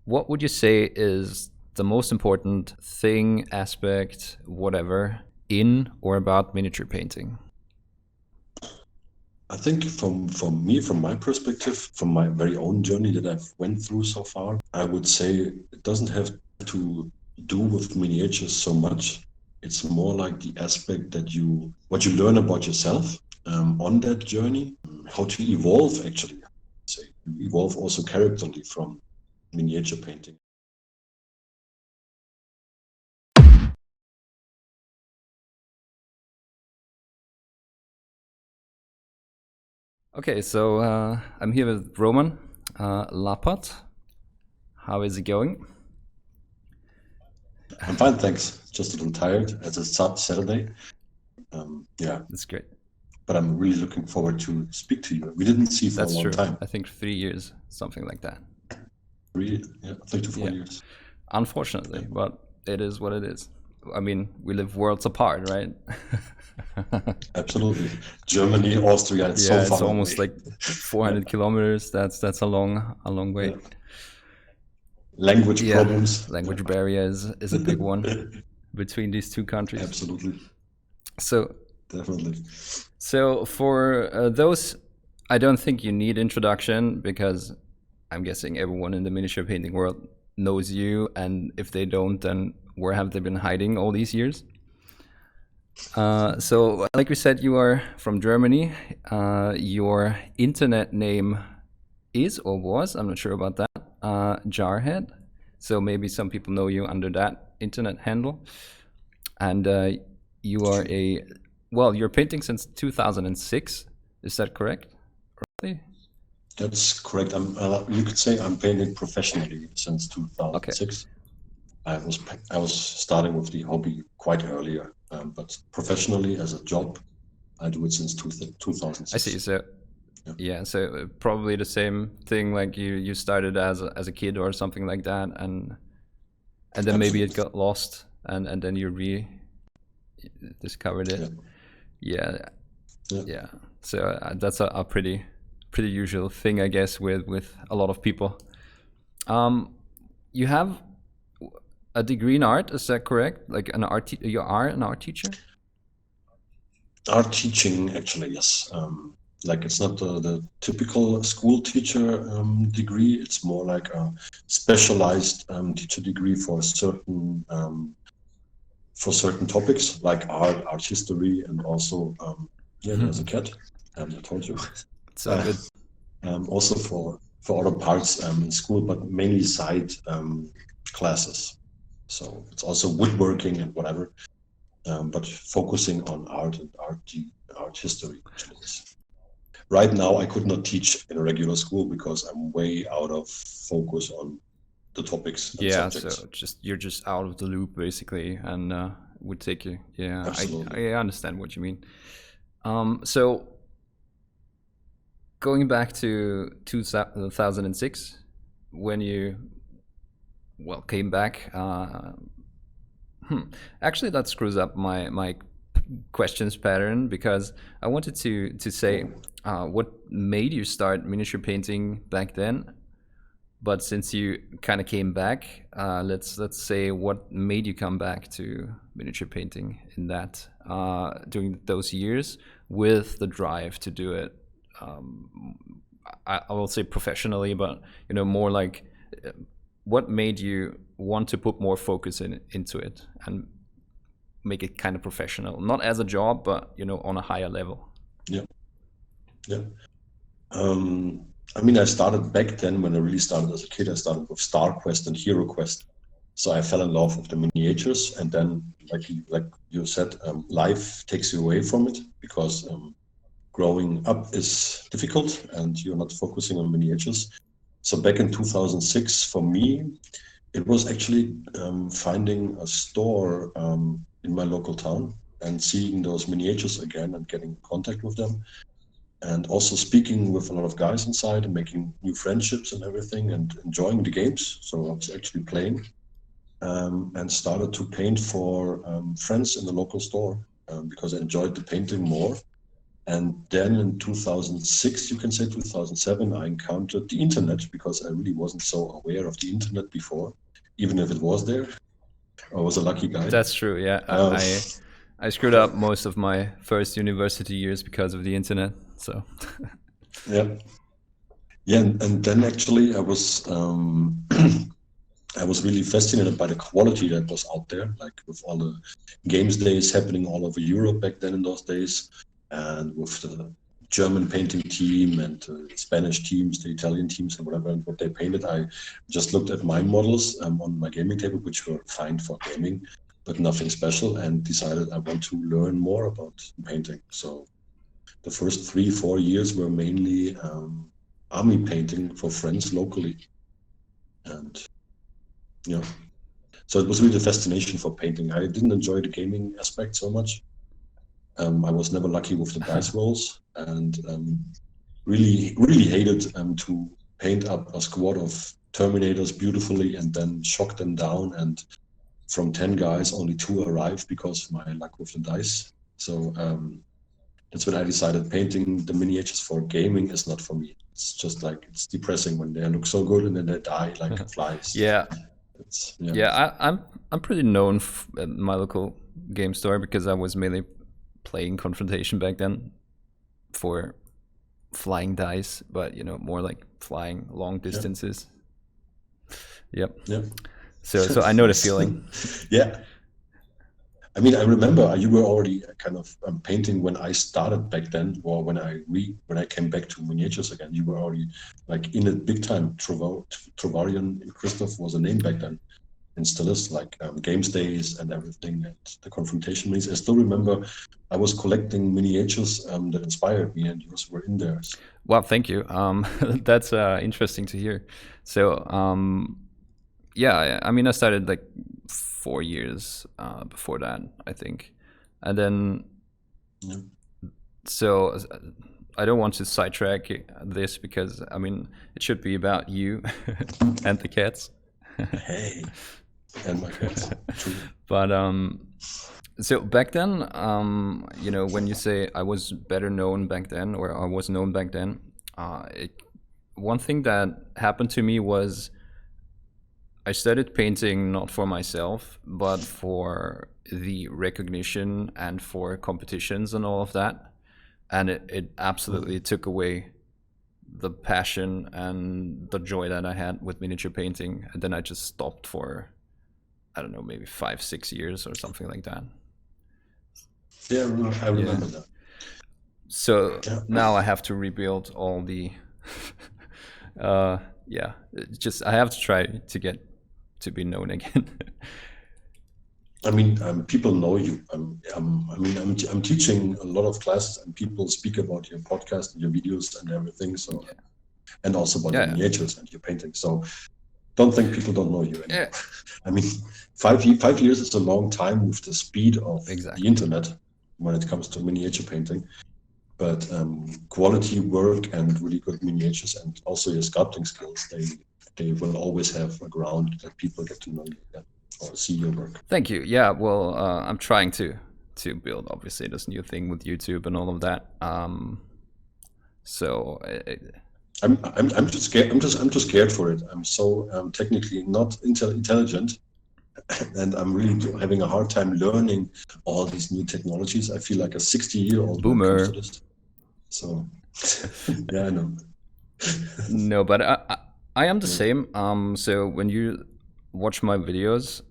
What would you say is the most important thing, aspect, whatever, in or about miniature painting? I think from me, from my perspective, from my very own journey that I've went through so far, I would say it doesn't have to do with miniatures so much. It's more like the aspect that what you learn about yourself on that journey, how to evolve actually. Say you evolve also characterly from miniature painting. Okay, so I'm here with Roman Lappat. How is it going? I'm fine, thanks. Just a little tired as it's Saturday. Yeah, That's great. but I'm really looking forward to speak to you. We didn't see for That's a long true. time. I think 3 years, something like that. Really, yeah, 3 to 4 Yeah. years. Unfortunately, Yeah. but it is what it is. I mean, we live worlds apart, right? Absolutely. Germany, Austria, it's so Yeah, far it's almost away. like 400 kilometers. That's a long way. Yeah. Language Yeah, problems. language barrier is a big one between these two countries. Absolutely. So Definitely. for those, I don't think you need introduction because I'm guessing everyone in the miniature painting world knows you, and if they don't, then where have they been hiding all these years? So, like we said, you are from Germany. Your internet name is or was, I'm not sure about that, Jarhead. So maybe some people know you under that internet handle. And you are you're painting since 2006. Is that correct? Roughly? That's correct. You could say I'm painting professionally since 2006. Okay. I was starting with the hobby quite earlier, but professionally as a job, I do it since 2006. I see. So yeah, so probably the same thing. Like you started as a kid or something like that, and then maybe it got lost, and then you discovered it. Yeah. So that's a pretty usual thing, I guess, with a lot of people. You have a degree in art, is that correct? Like you are an art teacher? Art teaching, actually, yes. Like it's not the typical school teacher degree. It's more like a specialized teacher degree for certain topics like art history, and also there's a cat. I told you. So good. Also for other parts in school, but mainly side classes. So it's also woodworking and whatever, but focusing on art and art history. Actually, right now I could not teach in a regular school because I'm way out of focus on the topics and subjects. So you're just out of the loop basically, and would take you. Yeah, Absolutely. I understand what you mean. So going back to 2006, when you came back. Actually, that screws up my questions pattern, because I wanted to say what made you start miniature painting back then. But since you kind of came back, let's say what made you come back to miniature painting in that during those years with the drive to do it. I will say professionally, but more like what made you want to put more focus into it and make it kind of professional, not as a job, but on a higher level. Yeah. I mean, I started back then when I really started as a kid. I started with Star Quest and Hero Quest, so I fell in love with the miniatures. And then, like you said, life takes you away from it because growing up is difficult and you're not focusing on miniatures. So back in 2006, for me, it was actually finding a store in my local town and seeing those miniatures again and getting in contact with them. And also speaking with a lot of guys inside and making new friendships and everything and enjoying the games. So I was actually playing and started to paint for friends in the local store because I enjoyed the painting more. And then in 2006, you can say 2007, I encountered the internet, because I really wasn't so aware of the internet before, even if it was there. I was a lucky guy. That's true. Yeah, I screwed up most of my first university years because of the internet. So yeah, and then actually I was I was really fascinated by the quality that was out there, like with all the games days happening all over Europe back then in those days, and with the German painting team and the Spanish teams, the Italian teams, and whatever, and what they painted. I just looked at my models on my gaming table, which were fine for gaming, but nothing special, and decided I want to learn more about painting. So the first 3-4 years were mainly army painting for friends locally. And yeah, so it was really a fascination for painting. I didn't enjoy the gaming aspect so much. I was never lucky with the dice rolls, and really hated to paint up a squad of Terminators beautifully and then shock them down, and from 10 guys only 2 arrived because of my luck with the dice. So that's when I decided painting the miniatures for gaming is not for me. It's just like, it's depressing when they look so good and then they die like flies. yeah, Yeah. I'm pretty known at my local game store because I was mainly playing Confrontation back then for flying dice, but more like flying long distances. Yep. Yeah. So I know the feeling. Yeah. I mean, I remember you were already kind of painting when I started back then, or when I came back to miniatures again. You were already like in it big time. Trovarion and Christoph was a name back then, and still is, like games days and everything, and the confrontation minis. I still remember I was collecting miniatures that inspired me, and yours were in there. Well, thank you. That's interesting to hear. So yeah, I mean, I started like 4 years before that, I think, and then so I don't want to sidetrack this, because I mean it should be about you and the cats. Hey, and my cats. True. But so back then, when you say I was better known back then, or I was known back then, one thing that happened to me was I started painting not for myself, but for the recognition and for competitions and all of that. And it absolutely took away the passion and the joy that I had with miniature painting. And then I just stopped for, I don't know, maybe 5-6 years or something like that. Yeah, I remember that. So now I have to rebuild all the, I have to try to get to be known again. I mean, people know you. I'm teaching a lot of classes, and people speak about your podcast and your videos and everything. So, and also about your miniatures and your painting. So, don't think people don't know you anymore. Yeah. I mean, 5 years is a long time with the speed of the internet when it comes to miniature painting. But quality work and really good miniatures, and also your sculpting skills, they will always have a ground that people get to know you again or see your work. Thank you. Yeah, well, I'm trying to build obviously this new thing with YouTube and all of that. So I'm just scared. I'm just scared for it. I'm so technically not intelligent, and I'm really having a hard time learning all these new technologies. I feel like a 60-year-old boomer. So yeah, I know. No, but I am the same. So when you watch my videos,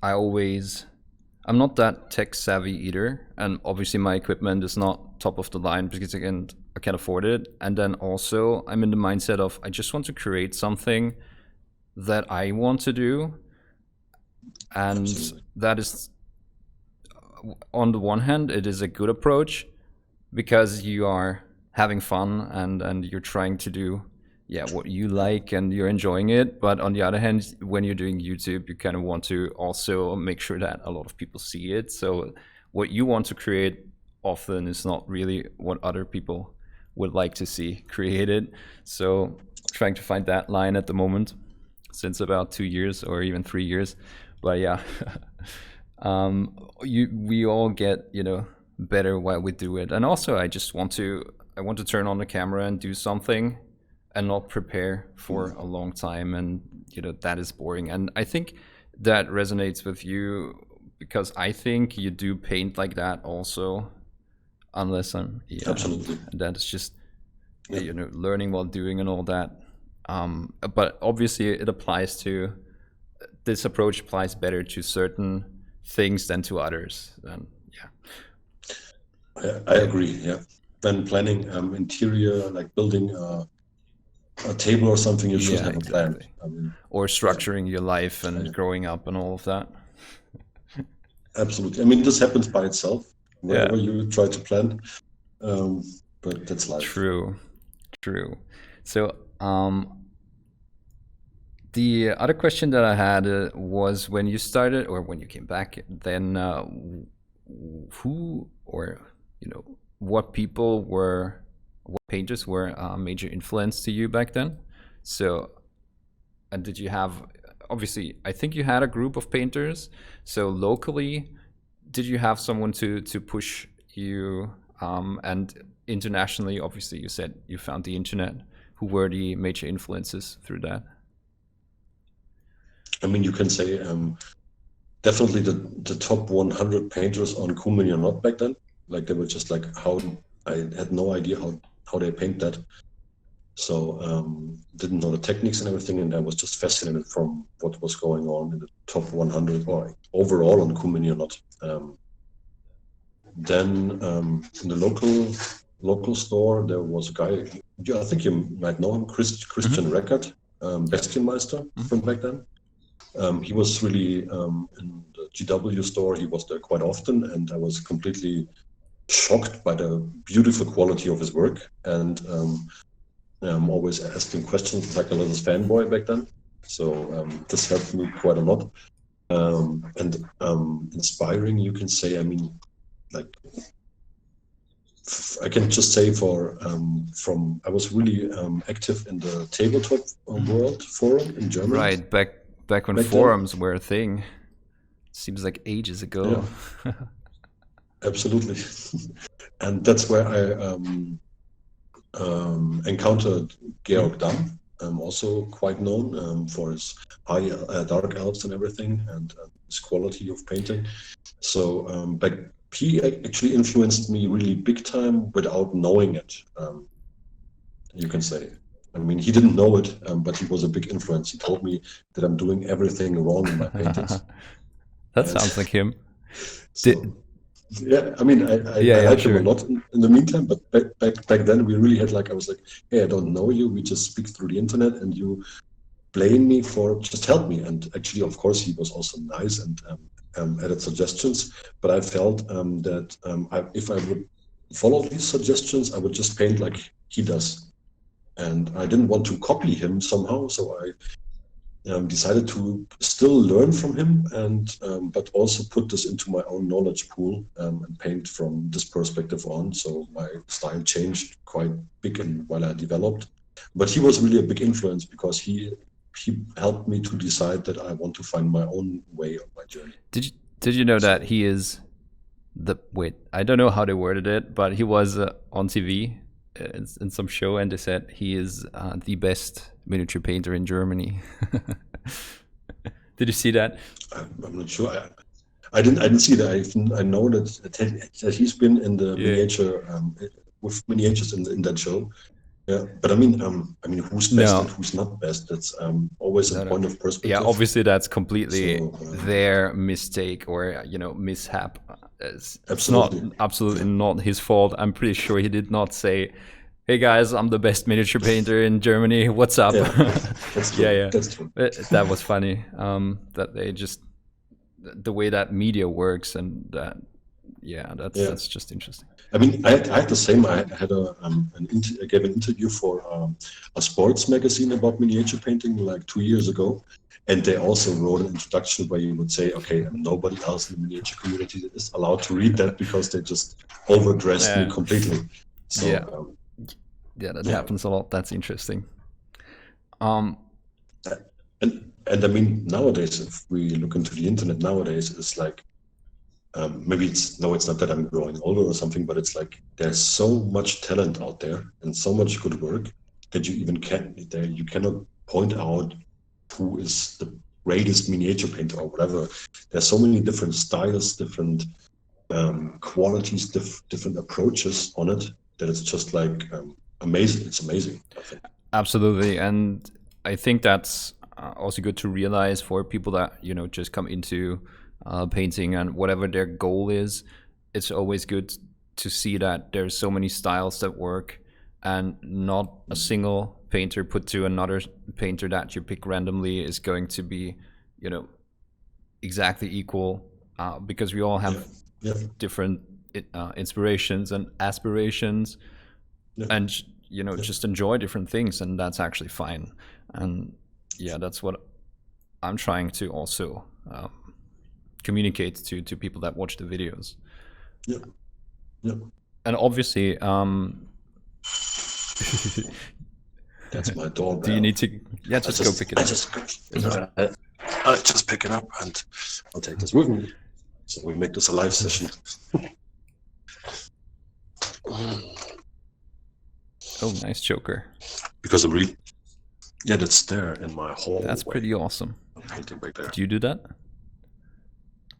I'm not that tech savvy either, and obviously my equipment is not top of the line because I can't afford it. And then also I'm in the mindset of I just want to create something that I want to do, and that is, on the one hand, it is a good approach because you are having fun and you're trying to do what you like and you're enjoying it. But on the other hand, when you're doing YouTube, you kind of want to also make sure that a lot of people see it. So what you want to create often is not really what other people would like to see created. So trying to find that line at the moment since about 2 years or even 3 years. But yeah, we all get, better while we do it. And also, I want to turn on the camera and do something, and not prepare for a long time, and that is boring. And I think that resonates with you, because I think you do paint like that also, unless I'm Absolutely. that is just learning while doing and all that. But obviously it applies to, this approach applies better to certain things than to others. And I agree. Yeah. When planning interior, like building a table or something, you should have a plan. I mean, or structuring your life and growing up and all of that. Absolutely. I mean, this happens by itself whenever you try to plan, but that's life. True. So the other question that I had was, when you started, or when you came back, then who, or what painters were a major influence to you back then? So, and did you have, obviously, I think you had a group of painters. So locally, did you have someone to push you? And internationally, obviously, you said you found the internet. Who were the major influences through that? I mean, you can say definitely the top 100 painters on Not back then. Like, they were just like, how, I had no idea how they paint that. So didn't know the techniques and everything, and I was just fascinated from what was going on in the top 100 or overall on Not. Then in the local store, there was a guy, I think you might know him, Christian Reckert, Bestienmeister from back then. He was really in the GW store. He was there quite often, and I was completely shocked by the beautiful quality of his work. And I'm always asking questions, like a little fanboy back then. So this helped me quite a lot. And inspiring, you can say. I mean, like, I can just say I was really active in the tabletop world forum in Germany. Right, back when forums were a thing. Seems like ages ago. Yeah. Absolutely. And that's where I encountered Georg Damm, also quite known for his high dark elves and everything, and his quality of painting. So he actually influenced me really big time without knowing it, you can say. I mean, he didn't know it, but he was a big influence. He told me that I'm doing everything wrong in my paintings. That sounds like him. Yeah, I mean, I like him a lot in the meantime, but back then we really had, like, I was like, hey, I don't know you, we just speak through the internet, and you blame me for just help me. And actually, of course, he was also nice and added suggestions, but I felt that if I would follow these suggestions, I would just paint like he does. And I didn't want to copy him somehow, so I decided to still learn from him, and but also put this into my own knowledge pool and paint from this perspective on. So my style changed quite big while I developed. But he was really a big influence, because he helped me to decide that I want to find my own way on my journey. Did you know that he is I don't know how they worded it, but he was on TV in some show, and they said he is the best miniature painter in Germany. Did you see that? I'm not sure. I didn't see that. I know that he's been in the miniature with miniatures in that show. Yeah, but I mean, who's best and who's not best? That's always a point of perspective. Yeah, obviously that's completely their mistake or mishap. It's absolutely not his fault. I'm pretty sure he did not say, "Hey guys, I'm the best miniature painter in Germany. What's up?" Yeah, that's true. Yeah. That's true. That was funny. That they just, the way that media works, and that, that's just interesting. I mean, I had the same. I had I gave an interview for a sports magazine about miniature painting like 2 years ago, and they also wrote an introduction where you would say, okay, nobody else in the miniature community is allowed to read that because they just overdressed me completely. So, that happens a lot. That's interesting. And I mean, nowadays, if we look into the internet nowadays, it's like maybe it's not that I'm growing older or something, but it's like there's so much talent out there and so much good work that you cannot point out who is the greatest miniature painter or whatever. There's so many different styles, different qualities, different approaches on it, that it's just like amazing. It's amazing, I think. Absolutely, and I think that's also good to realize for people that, you know, just come into painting, and whatever their goal is, it's always good to see that there's so many styles that work, and not a single painter put to another painter that you pick randomly is going to be, you know, exactly equal, because we all have different inspirations and aspirations, and, you know, just enjoy different things, and that's actually fine. And yeah, that's what I'm trying to also communicate to people that watch the videos. And obviously, that's my doorbell. Do you need to? Yeah, just go pick it up. I just pick it up and I'll take this with me. So we make this a live session. Oh, nice choker. Because that's there in my hall. That's pretty awesome. I'm painting back there. Do you do that?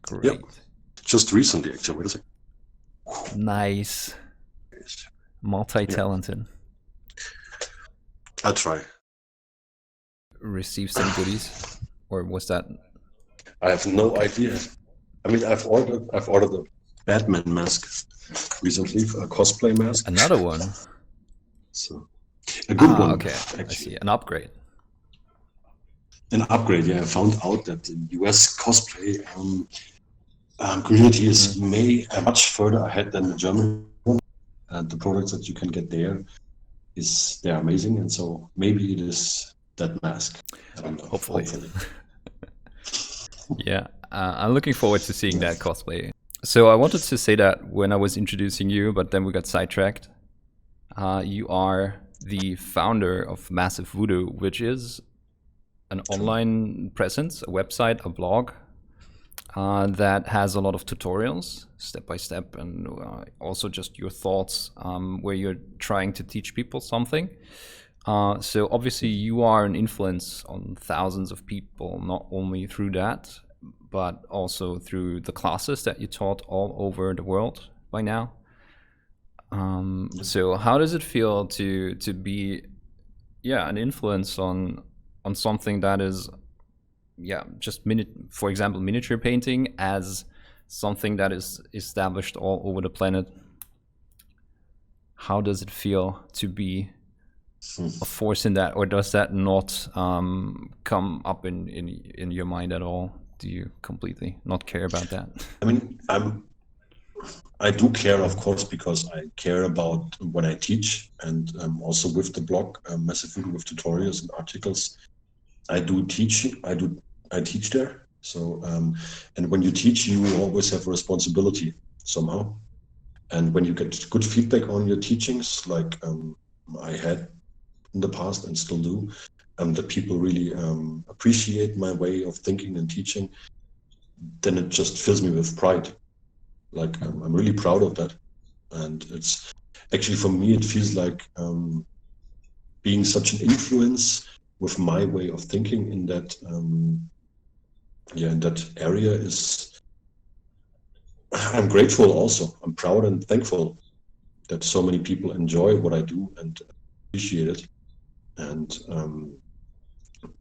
Great. Yep. Just recently, actually. Wait a second. Nice. Multi-talented. I'll try. Receive some goodies, or was that? I have no idea. I mean, I've ordered a Batman mask recently, a cosplay mask. Another one. So a good one. Okay, actually. I see. An upgrade. An upgrade, yeah. I found out that the US cosplay community is much further ahead than the German one. And the products that you can get there they're amazing, and so maybe it is that mask. I don't know. Hopefully. Yeah, I'm looking forward to seeing that cosplay. So I wanted to say that when I was introducing you, but then we got sidetracked. You are the founder of Massive VODOO, which is an online presence, a website, a blog that has a lot of tutorials, step by step, and also just your thoughts where you're trying to teach people something. So obviously you are an influence on thousands of people, not only through that, but also through the classes that you taught all over the world by now. So how does it feel to be, an influence on something that is, just for example, miniature painting as something that is established all over the planet? How does it feel to be a force in that, or does that not come up in your mind at all? Do you completely not care about that? I mean, I do care, of course, because I care about when I teach, and also with the blog, Massive VODOO, with tutorials and articles. I teach there. So, and when you teach, you always have a responsibility somehow. And when you get good feedback on your teachings, like I had in the past and still do, that people really appreciate my way of thinking and teaching, then it just fills me with pride. Like I'm really proud of that. And it's actually, for me, it feels like being such an influence with my way of thinking in that in that area is, I'm grateful also. I'm proud and thankful that so many people enjoy what I do and appreciate it. And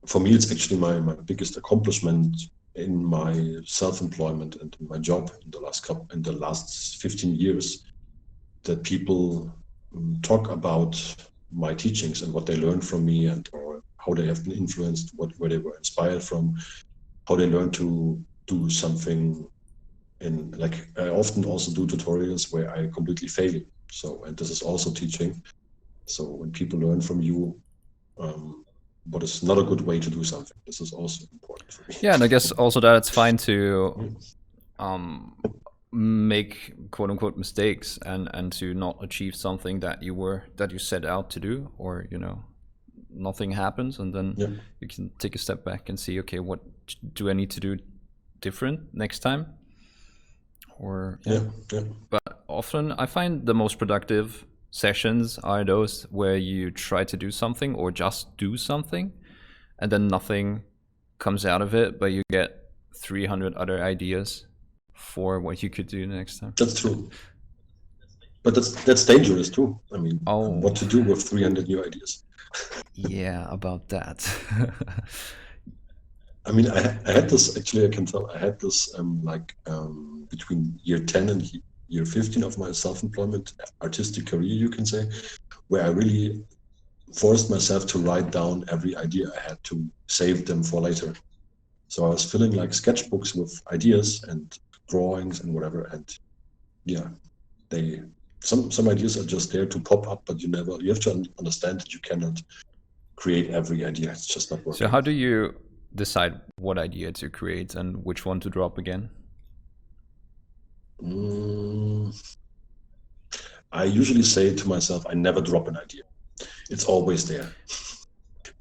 for me, it's actually my biggest accomplishment in my self-employment and in my job in the last 15 years, that people talk about my teachings and what they learned from me, and or how they have been influenced, where they were inspired from, how they learned to do something. Like I often also do tutorials where I completely fail. So, and this is also teaching. So when people learn from you, what is not a good way to do something, this is also important for me. Yeah, and I guess also that it's fine to make quote unquote mistakes and to not achieve something that you set out to do, or nothing happens, and then you can take a step back and see, okay, what do I need to do different next time? or Yeah, yeah. But often I find the most productive sessions are those where you try to do something or just do something, and then nothing comes out of it, but you get 300 other ideas for what you could do next time. That's true. But that's dangerous too. I mean, Oh. what to do with 300 new ideas? Yeah, about that. I mean, I had this, actually, I can tell, I had this between year 10 and year 15 of my self-employment artistic career, you can say, where I really forced myself to write down every idea I had, to save them for later. So I was filling like sketchbooks with ideas and drawings and whatever. And yeah, some ideas are just there to pop up, but you have to understand that you cannot create every idea. It's just not working. So how do you decide what idea to create and which one to drop again? I usually say to myself, I never drop an idea. It's always there.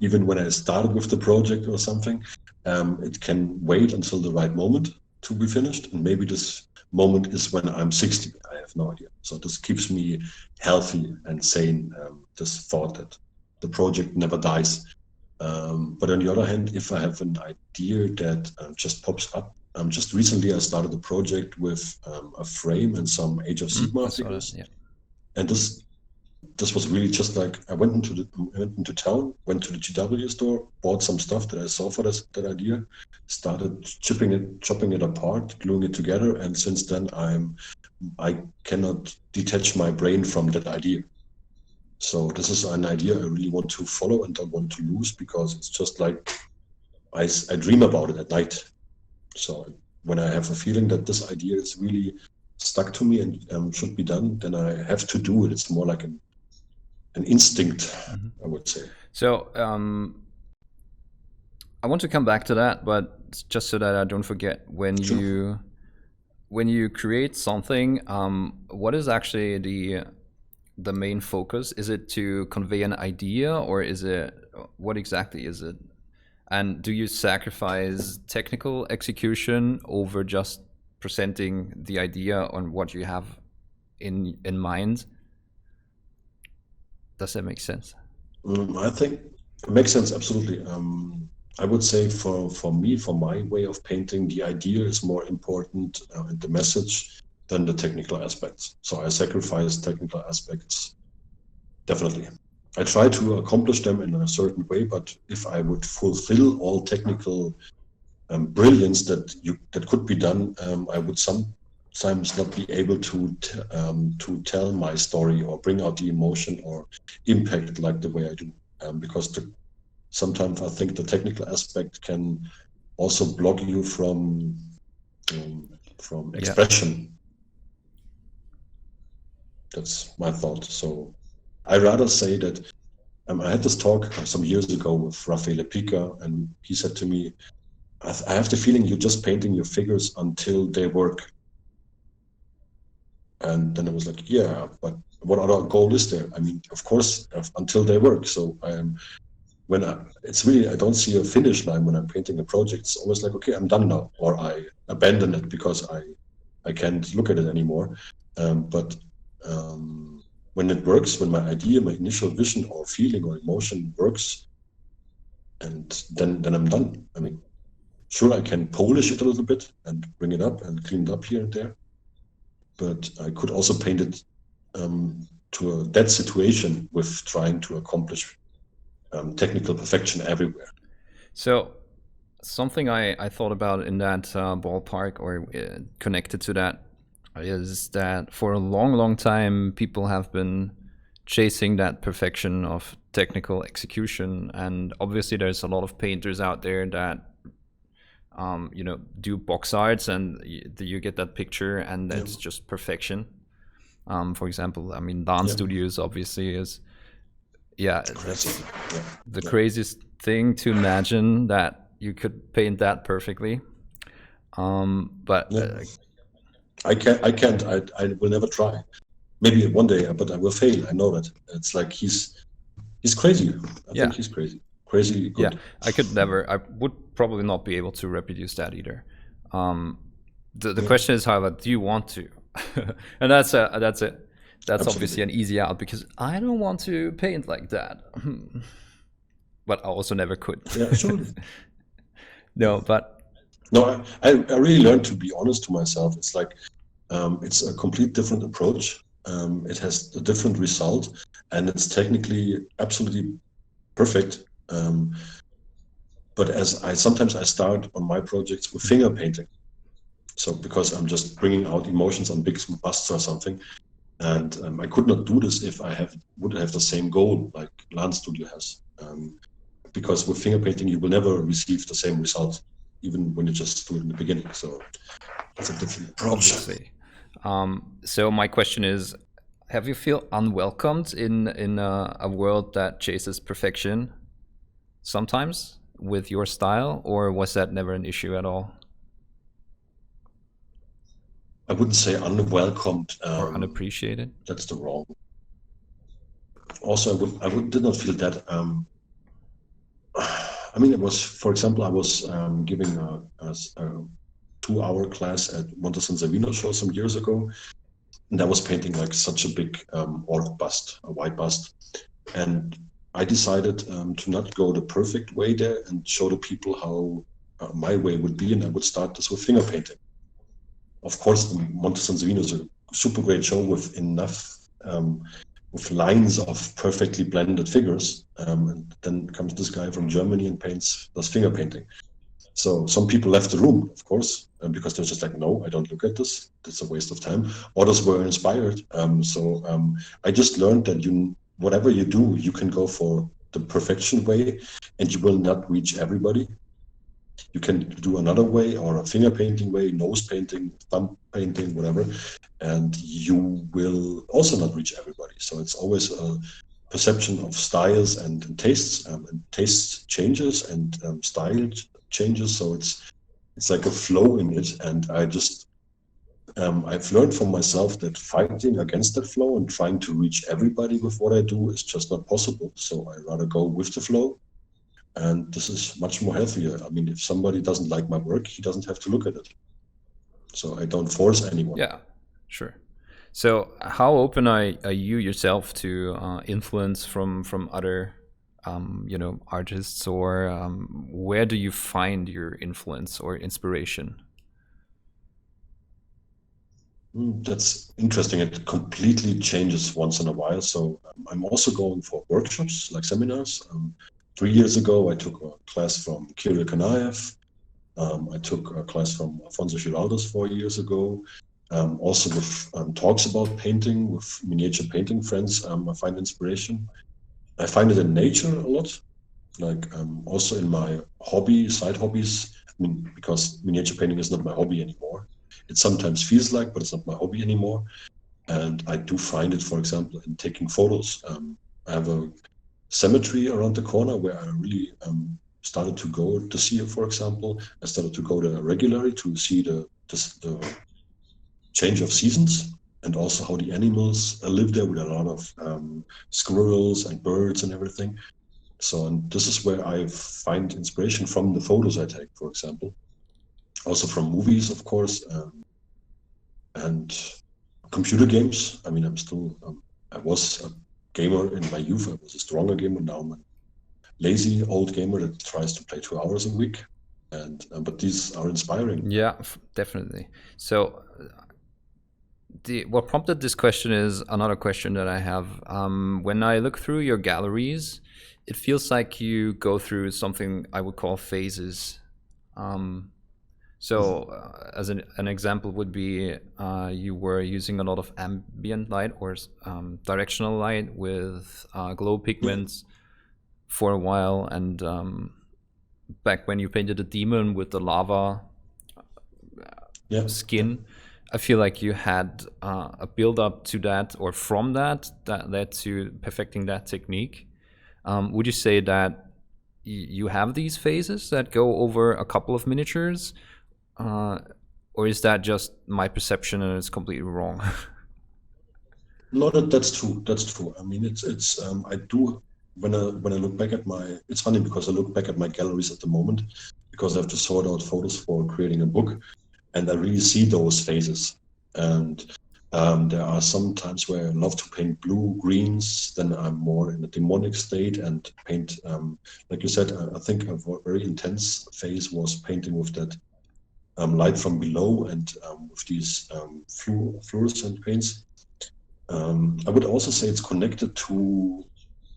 Even when I started with the project or something, it can wait until the right moment to be finished. And maybe this moment is when I'm 60. I have no idea. So this keeps me healthy and sane, this thought that the project never dies. But on the other hand, if I have an idea that just pops up, just recently I started a project with a frame and some Age of Sigmar figures. Yeah. And this was really just like, I went into town, went to the GW store, bought some stuff that I saw for that idea, started chopping it apart, gluing it together, and since then I cannot detach my brain from that idea. So this is an idea I really want to follow and don't want to lose, because it's just like I dream about it at night. So when I have a feeling that this idea is really stuck to me and should be done, then I have to do it. It's more like an instinct, I would say. So I want to come back to that, but just so that I don't forget, when you create something, what is actually the main focus? Is it to convey an idea, or is it, what exactly is it? And do you sacrifice technical execution over just presenting the idea on what you have in mind? Does that make sense? I think it makes sense, absolutely. I would say for me, for my way of painting, the idea is more important and the message than the technical aspects. So I sacrifice technical aspects, definitely. I try to accomplish them in a certain way, but if I would fulfill all technical brilliance that could be done, I would sometimes not be able to tell my story or bring out the emotion or impact like the way I do, because sometimes I think the technical aspect can also block you from expression. That's my thought. So I rather say that I had this talk some years ago with Raphael, and he said to me, I have the feeling you're just painting your figures until they work. And then I was like, yeah, but what other goal is there? I mean, of course, until they work. So I don't see a finish line when I'm painting a project. It's always like, okay, I'm done now, or I abandon it because I can't look at it anymore. But when it works, when my idea, my initial vision or feeling or emotion works, and then I'm done. I mean, sure, I can polish it a little bit and bring it up and clean it up here and there, but I could also paint it to a dead situation with trying to accomplish technical perfection everywhere. So something I thought about in that ballpark, or connected to that, is that for a long time people have been chasing that perfection of technical execution, and obviously there's a lot of painters out there that do box arts and you get that picture and that's just perfection. For example, I mean, dance studios obviously is that's the craziest thing to imagine that you could paint that perfectly. But I can't. I will never try. Maybe one day, but I will fail. I know that. It's like he's crazy. I think he's crazy. Crazy good. Yeah, I would probably not be able to reproduce that either. The question is, however, do you want to? And that's Absolutely. obviously an easy out, because I don't want to paint like that. But I also never could. Yeah, sure. No, but No, I really learned to be honest to myself. It's like it's a complete different approach. It has a different result, and it's technically absolutely perfect. But as sometimes I start on my projects with finger painting. So because I'm just bringing out emotions on big busts or something, and I could not do this if I would have the same goal like Lance Studio has. Because with finger painting, you will never receive the same result, even when you just do it in the beginning. So it's a different approach. obviously. So my question is, have you feel unwelcomed in a world that chases perfection sometimes with your style, or was that never an issue at all? I wouldn't say unwelcomed or unappreciated? That's the wrong. Also, I did not feel that. I mean, it was, for example, I was giving a 2-hour class at Monte San Savino show some years ago, and I was painting like such a big orc bust, a white bust, and I decided to not go the perfect way there and show the people how my way would be, and I would start this with finger painting. Of course, the Monte San Savino is a super great show with enough with lines of perfectly blended figures, and then comes this guy from Germany and does finger painting. So some people left the room, of course, because they're just like, no, I don't look at this. It's a waste of time. Others were inspired. I just learned that whatever you do, you can go for the perfection way, and you will not reach everybody. You can do another way, or a finger painting way, nose painting, thumb painting, whatever, and you will also not reach everybody. So it's always a perception of styles and tastes, and taste changes and style changes. So it's like a flow in it, and I've learned from myself that fighting against that flow and trying to reach everybody with what I do is just not possible. So I rather go with the flow. And this is much more healthier. I mean, if somebody doesn't like my work, he doesn't have to look at it. So I don't force anyone. Yeah, sure. So how open are you yourself to influence from other artists, or where do you find your influence or inspiration? That's interesting. It completely changes once in a while. So I'm also going for workshops, like seminars. 3 years ago, I took a class from Kirill Kanaev. I took a class from Afonso Giraldes 4 years ago. Also with talks about painting, with miniature painting friends, I find inspiration. I find it in nature a lot, like also in my side hobbies. I mean, because miniature painting is not my hobby anymore. It sometimes feels like, but it's not my hobby anymore. And I do find it, for example, in taking photos. I have a cemetery around the corner where I really started to go to see it, for example. I started to go there regularly to see the change of seasons, and also how the animals live there, with a lot of squirrels and birds and everything. So, and this is where I find inspiration from the photos I take, for example. Also from movies, of course, and computer games. I mean, I was a gamer in my youth. I was a stronger gamer. Now I'm a lazy old gamer that tries to play 2 hours a week. But these are inspiring. Yeah, definitely. So what prompted this question is another question that I have. When I look through your galleries, it feels like you go through something I would call phases. As an example would be you were using a lot of ambient light or directional light with glow pigments for a while, and back when you painted the demon with the lava skin, I feel like you had a build up to that, or from that led to perfecting that technique. Would you say that you have these phases that go over a couple of miniatures? Or is that just my perception and it's completely wrong? No, that's true. That's true. I mean, it's I do, when I look back at it's funny because I look back at my galleries at the moment, because I have to sort out photos for creating a book, and I really see those phases. And there are some times where I love to paint blue, greens, then I'm more in a demonic state and paint, like you said, I think a very intense phase was painting with that light from below and with these fluorescent paints. I would also say it's connected to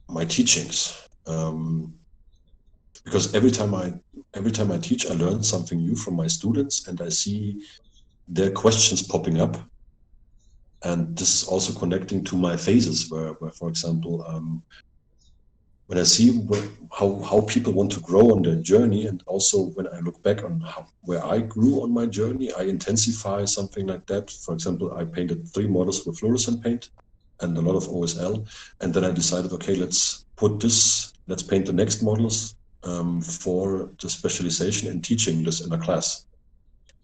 my teachings, because every time I teach, I learn something new from my students, and I see their questions popping up. And this is also connecting to my phases, where for example, when I see how people want to grow on their journey, and also when I look back on where I grew on my journey, I intensify something like that. For example, I painted 3 models with fluorescent paint and a lot of OSL, and then I decided, okay, let's paint the next models for the specialization in teaching this in a class.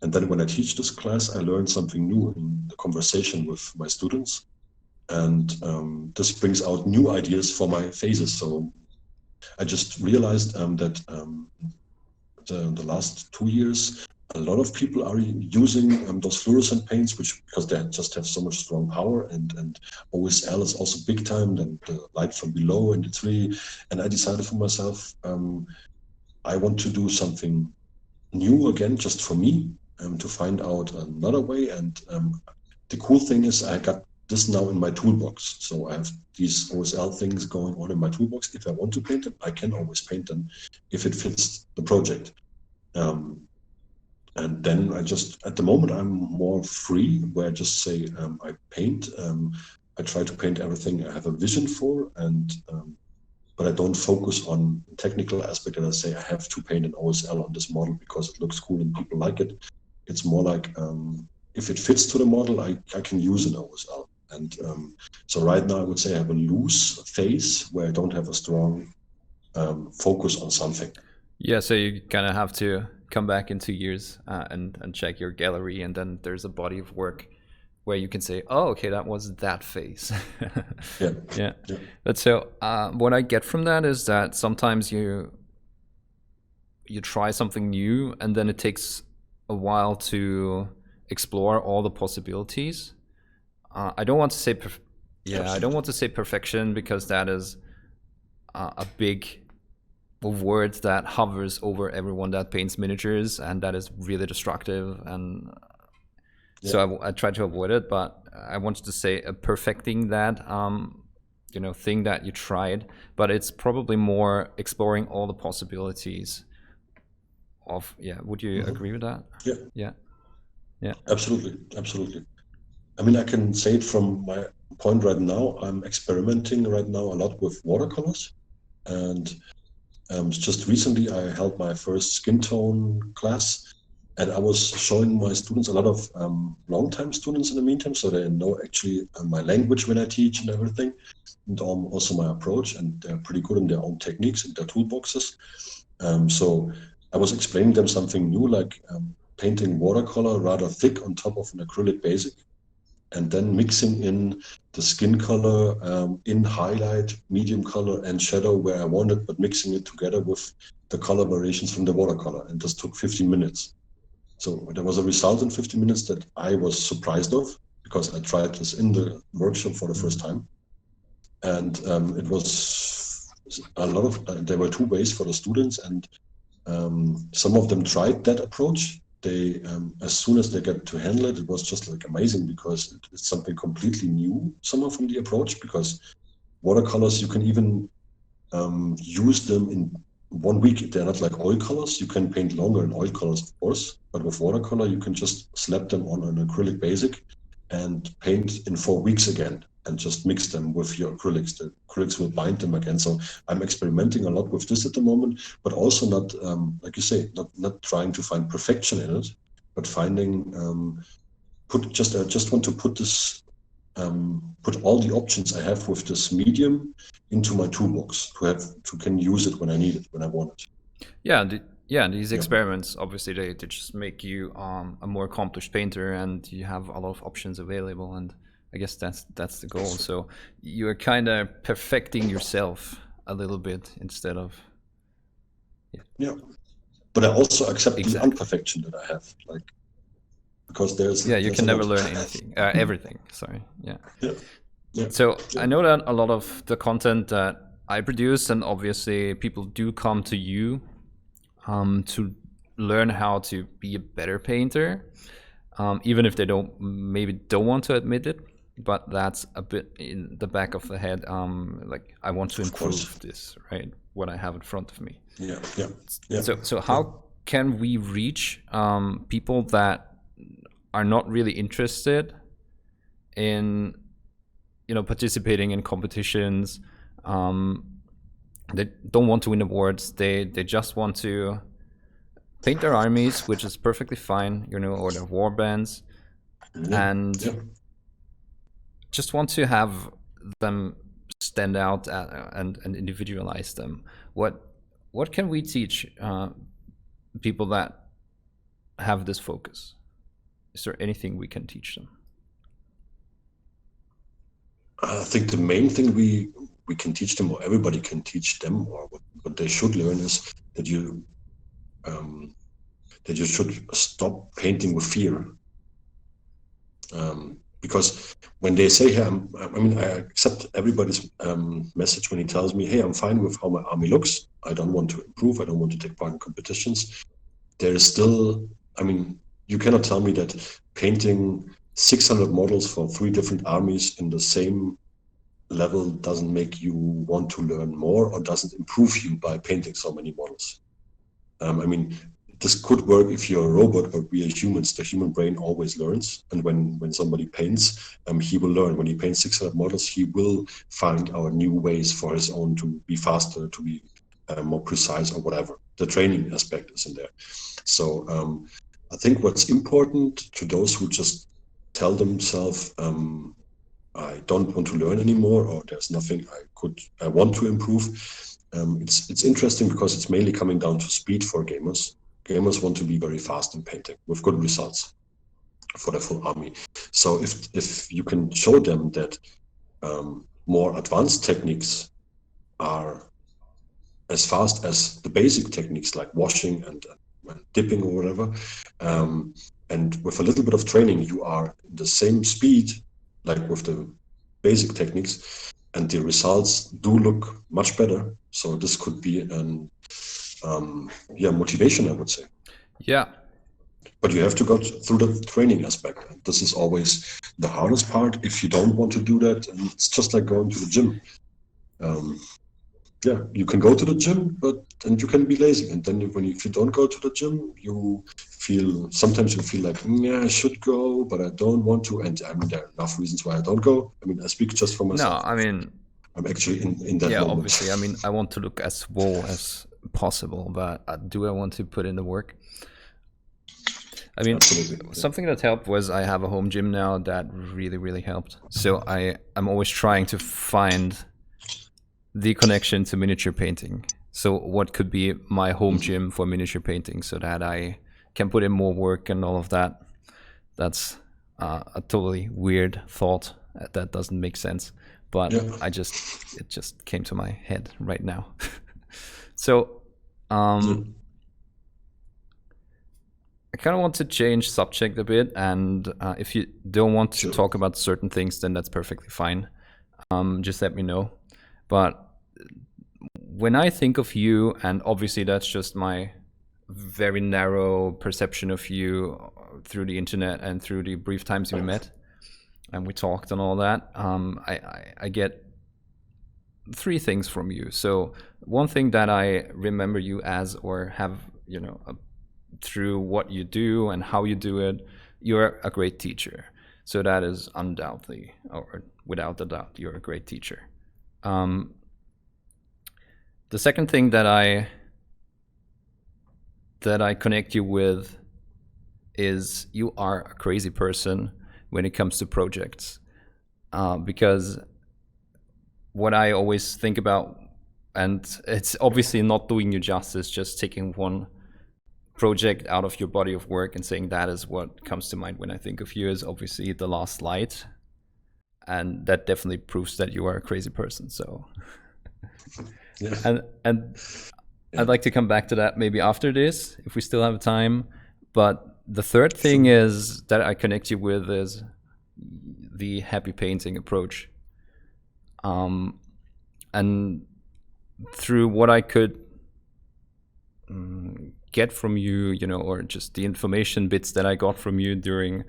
And then when I teach this class, I learn something new in the conversation with my students. And this brings out new ideas for my phases. So I just realized that the last 2 years, a lot of people are using those fluorescent paints, because they just have so much strong power, and OSL is also big time, then the light from below and the tree. And I decided for myself, I want to do something new again, just for me, to find out another way. And the cool thing is I got this now in my toolbox. So I have these OSL things going on in my toolbox. If I want to paint them, I can always paint them if it fits the project. And then at the moment, I'm more free, where I just say, I paint, I try to paint everything I have a vision for, and but I don't focus on the technical aspect, and I say I have to paint an OSL on this model because it looks cool and people like it. It's more like, if it fits to the model, I can use an OSL. And so right now I would say I have a loose phase where I don't have a strong focus on something. Yeah, so you kind of have to come back in 2 years and check your gallery, and then there's a body of work where you can say, oh, okay, that was that phase. Yeah. But so what I get from that is that sometimes you try something new, and then it takes a while to explore all the possibilities. I don't want to say I don't want to say perfection, because that is a big word that hovers over everyone that paints miniatures, and that is really destructive. And so I try to avoid it, but I wanted to say perfecting that thing that you tried, but it's probably more exploring all the possibilities of, would you agree with that? Yeah, absolutely. I mean, I can say it from my point right now. I'm experimenting right now a lot with watercolors, and just recently I held my first skin tone class, and I was showing my students, a lot of long-time students in the meantime, so they know actually my language when I teach and everything, and also my approach, and they're pretty good in their own techniques and their toolboxes. So I was explaining them something new, like painting watercolor rather thick on top of an acrylic basic, and then mixing in the skin color in highlight, medium color, and shadow where I wanted, but mixing it together with the color variations from the watercolor. And this took 15 minutes. So there was a result in 15 minutes that I was surprised of, because I tried this in the workshop for the first time. And it was a lot of, there were 2 ways for the students, and some of them tried that approach. They, as soon as they get to handle it, it was just like amazing, because it's something completely new, somehow, from the approach, because watercolors, you can even use them in 1 week. They're not like oil colors. You can paint longer in oil colors, of course, but with watercolor, you can just slap them on an acrylic basic and paint in 4 weeks again, and just mix them with your acrylics. The acrylics will bind them again. So I'm experimenting a lot with this at the moment, but also not, like you say, not trying to find perfection in it, but finding, I just want to put this, put all the options I have with this medium into my toolbox to can use it when I need it, when I want it. And these experiments, obviously, they just make you a more accomplished painter, and you have a lot of options available, and I guess that's the goal. So you're kind of perfecting yourself a little bit instead of. But I also accept the imperfection that I have. Like, because there's you can a never lot. learn anything, everything. Sorry, yeah. Yeah. So I know that a lot of the content that I produce, and obviously people do come to you to learn how to be a better painter, even if they don't want to admit it. But that's a bit in the back of the head. Like, I want to improve this, right? What I have in front of me. Yeah. So how can we reach people that are not really interested in, participating in competitions? They don't want to win awards. They just want to paint their armies, which is perfectly fine, or their war bands, and just want to have them stand out and individualize them. What can we teach people that have this focus? Is there anything we can teach them? I think the main thing we can teach them, or everybody can teach them, or what they should learn, is that you should stop painting with fear. Because when they say, hey, I accept everybody's message when he tells me, hey, I'm fine with how my army looks. I don't want to improve. I don't want to take part in competitions. There is still, you cannot tell me that painting 600 models for 3 different armies in the same level doesn't make you want to learn more, or doesn't improve you by painting so many models. This could work if you're a robot, but we are humans. The human brain always learns, and when somebody paints, he will learn. When he paints 600 models, he will find our new ways for his own to be faster, to be more precise, or whatever. The training aspect is in there. So I think what's important to those who just tell themselves, I don't want to learn anymore, or there's nothing I want to improve. It's interesting because it's mainly coming down to speed for gamers. Gamers want to be very fast in painting with good results for their full army. So if you can show them that more advanced techniques are as fast as the basic techniques, like washing and dipping or whatever, and with a little bit of training, you are the same speed like with the basic techniques, and the results do look much better. So this could be an motivation, I would say. Yeah. But you have to go through the training aspect. This is always the hardest part. If you don't want to do that, and it's just like going to the gym. You can go to the gym, and you can be lazy. And then if you don't go to the gym, sometimes you feel like, I should go, but I don't want to. And there are enough reasons why I don't go. I speak just for myself. No, I'm actually in that moment. Obviously. I want to look as swole as possible, but do I want to put in the work? Absolutely. Something that helped was I have a home gym now that really, really helped. So I'm always trying to find the connection to miniature painting. So what could be my home gym for miniature painting, so that I can put in more work and all of that. That's a totally weird thought that doesn't make sense, but it just came to my head right now. So I kind of want to change subject a bit, and if you don't want to talk about certain things, then that's perfectly fine. Just let me know. But when I think of you, and obviously that's just my very narrow perception of you through the internet and through the brief times we met and we talked and all that, I get 3 things from you. So one thing that I remember you as, or have, through what you do and how you do it, you're a great teacher. So that is undoubtedly, or without a doubt, you're a great teacher. The second thing that I connect you with is you are a crazy person when it comes to projects. Because what I always think about, and it's obviously not doing you justice, just taking one project out of your body of work and saying that is what comes to mind when I think of you, is obviously The Last Light. And that definitely proves that you are a crazy person. So, and I'd like to come back to that maybe after this, if we still have time. But The third thing is that I connect you with is the happy painting approach. And through what I could get from you, you know, or just the information bits that I got from you during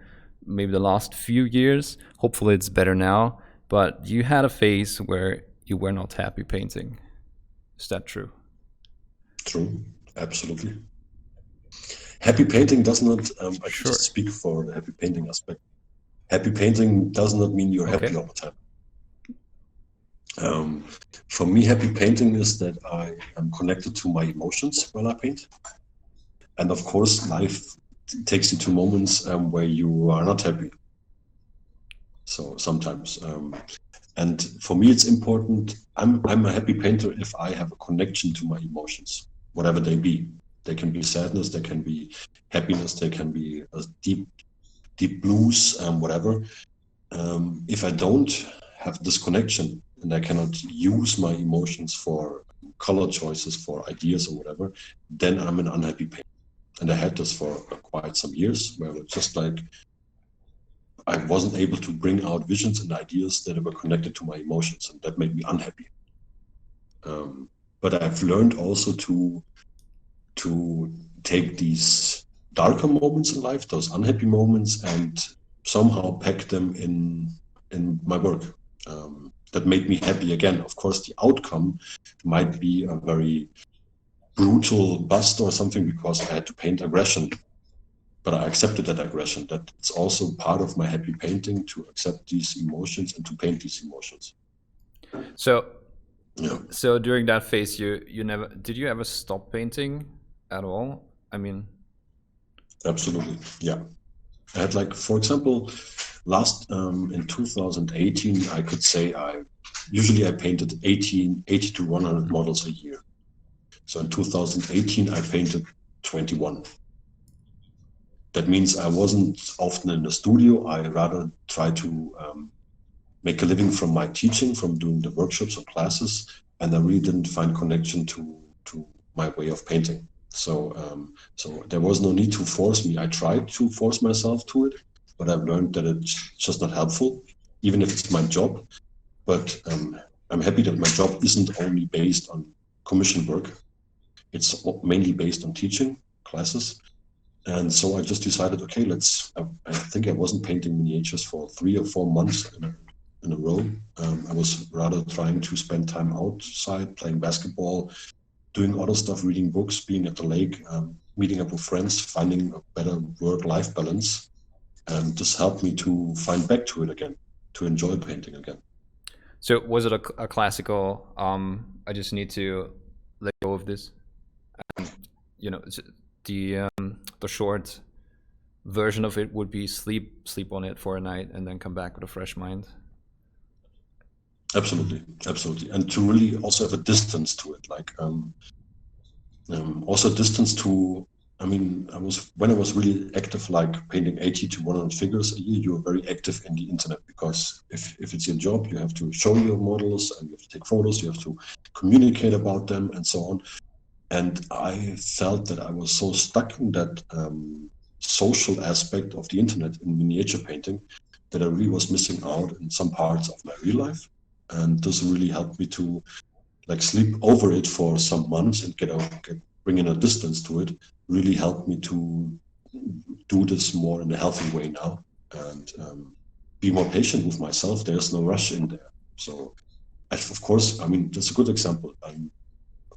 maybe the last few years, hopefully it's better now, but you had a phase where you were not happy painting. Is that true? True, absolutely. Happy painting does not, I can Sure. just speak for the happy painting aspect. Happy painting does not mean you're happy all the time. For me, happy painting is that I am connected to my emotions while I paint. And of course, life takes you to moments where you are not happy. So sometimes, and for me, it's important. I'm a happy painter if I have a connection to my emotions, whatever they be. They can be sadness, they can be happiness, they can be a deep blues, whatever. If I don't have this connection and I cannot use my emotions for color choices, for ideas or whatever, then I'm an unhappy painter. And I had this for quite some years, where it's just like I wasn't able to bring out visions and ideas that were connected to my emotions, and that made me unhappy. But I've learned also to take these darker moments in life, those unhappy moments, and somehow pack them in my work. That made me happy again. Of course, the outcome might be a very brutal bust or something because I had to paint aggression, but I accepted that aggression. That it's also part of my happy painting to accept these emotions and to paint these emotions. So, Yeah. so during that phase, you never did you ever stop painting at all? I mean, Absolutely, yeah. I had, like, for example, last in 2018, I could say I painted 80 to 100 models a year. So in 2018, I painted 21. That means I wasn't often in the studio. I rather try to make a living from my teaching, from doing the workshops or classes, and I really didn't find connection to my way of painting. So there was no need to force me. I tried to force myself to it, but I've learned that it's just not helpful, even if it's my job. But I'm happy that my job isn't only based on commission work. It's mainly based on teaching classes. And so I just decided, okay, I think I wasn't painting miniatures for 3 or 4 months in a row. I was rather trying to spend time outside, playing basketball, doing other stuff, reading books, being at the lake, meeting up with friends, finding a better work-life balance. And this helped me to find back to it again, to enjoy painting again. so was it a classical? I just need to let go of this. You know, the short version of it would be sleep on it for a night and then come back with a fresh mind. Absolutely, absolutely, and to really also have a distance to it, like also distance to. I mean, when I was really active, like painting 80 to 100 figures a year, you are very active in the internet, because if it's your job, you have to show your models and you have to take photos, you have to communicate about them and so on. And I felt that I was so stuck in that social aspect of the internet in miniature painting that I really was missing out in some parts of my real life. And this really helped me to, like, sleep over it for some months and bring in a distance to it. Really helped me to do this more in a healthy way now, and be more patient with myself. There's no rush in there. So, of course, I mean, that's a good example.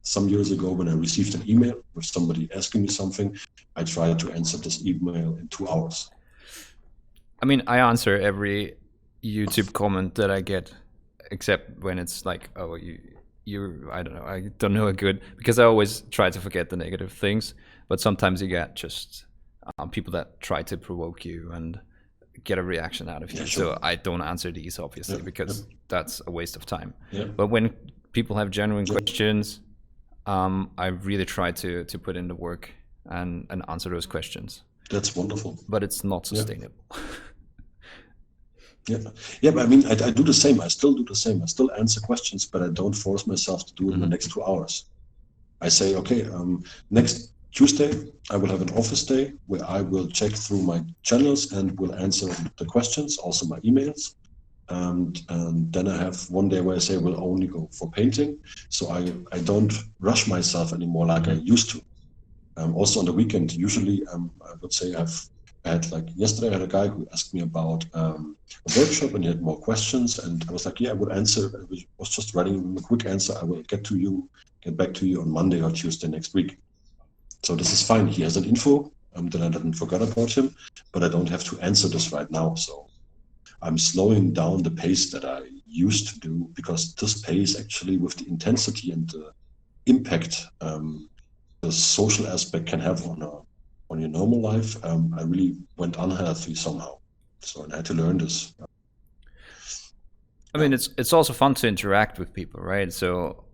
Some years ago, when I received an email with somebody asking me something, I tried to answer this email in 2 hours. I mean, I answer every YouTube comment that I get, except when it's like, oh, I don't know, I don't know a good, because I always try to forget the negative things, but sometimes you get just people that try to provoke you and get a reaction out of you. Yeah, sure. So I don't answer these, obviously, because that's a waste of time. Yeah. But when people have genuine questions, I really try to put in the work and answer those questions. That's wonderful. But it's not sustainable. Yeah, but I mean, I do the same. I still do the same. I still answer questions, but I don't force myself to do it in the next 2 hours. I say, okay, next Tuesday, I will have an office day where I will check through my channels and will answer the questions, also my emails. And then I have one day where I say we'll only go for painting. So I don't rush myself anymore like I used to. Also on the weekend, usually I would say I had, like yesterday, I had a guy who asked me about a workshop and he had more questions. And I was like, yeah, I would answer. I was just writing a quick answer. I will get back to you on Monday or Tuesday next week. So this is fine. He has an info that I didn't forget about him, but I don't have to answer this right now. So I'm slowing down the pace that I used to do, because this pace actually, with the intensity and the impact the social aspect can have on your normal life, I really went unhealthy somehow. So I had to learn this. I mean, it's also fun to interact with people, right? So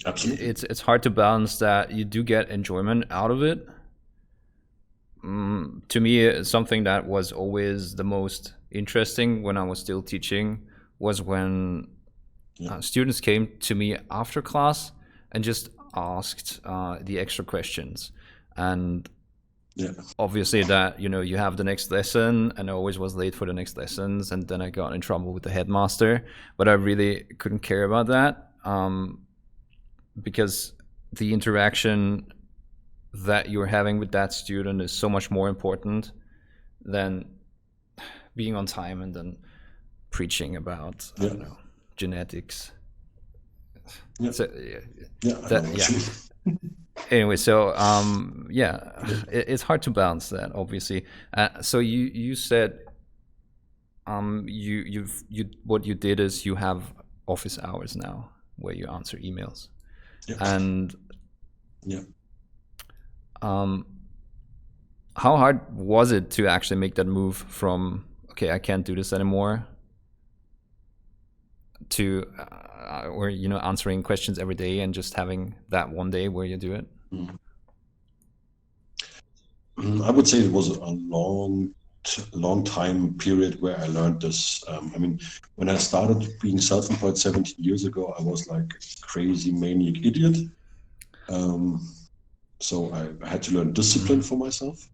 Absolutely, it's hard to balance that. You do get enjoyment out of it. To me, something that was always the most interesting when I was still teaching was when students came to me after class and just asked the extra questions. And obviously that, you have the next lesson, and I always was late for the next lessons, and then I got in trouble with the headmaster. But I really couldn't care about that, because the interaction that you're having with that student is so much more important than being on time and then preaching about I don't know, genetics. So, anyway, so it's hard to balance that, obviously. So you said you what you did is you have office hours now where you answer emails, and how hard was it to actually make that move from okay, I can't do this anymore, to or answering questions every day and just having that one day where you do it? I would say it was a long time period where I learned this. I mean, when I started being self-employed 17 years ago, I was like a crazy maniac idiot. So I had to learn discipline for myself.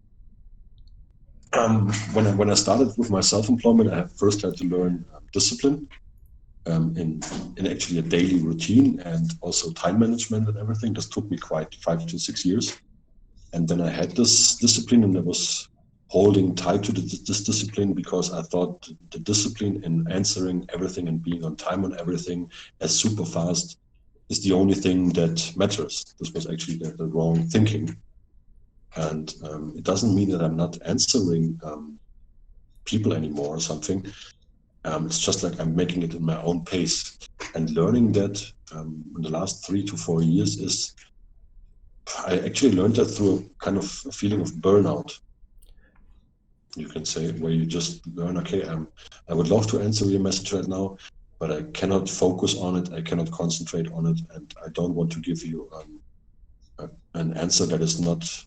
When I started with my self-employment, I first had to learn discipline in actually a daily routine, and also time management and everything. This took me quite 5 to 6 years. And then I had this discipline, and I was holding tight to this discipline because I thought the discipline in answering everything and being on time on everything as super fast is the only thing that matters. This was actually the wrong thinking. And it doesn't mean that I'm not answering people anymore or something. It's just like I'm making it in my own pace. And learning that in the last 3 to 4 years is, I actually learned that through a kind of a feeling of burnout, you can say, where you just learn, okay, I would love to answer your message right now, but I cannot focus on it, I cannot concentrate on it, and I don't want to give you an answer that is not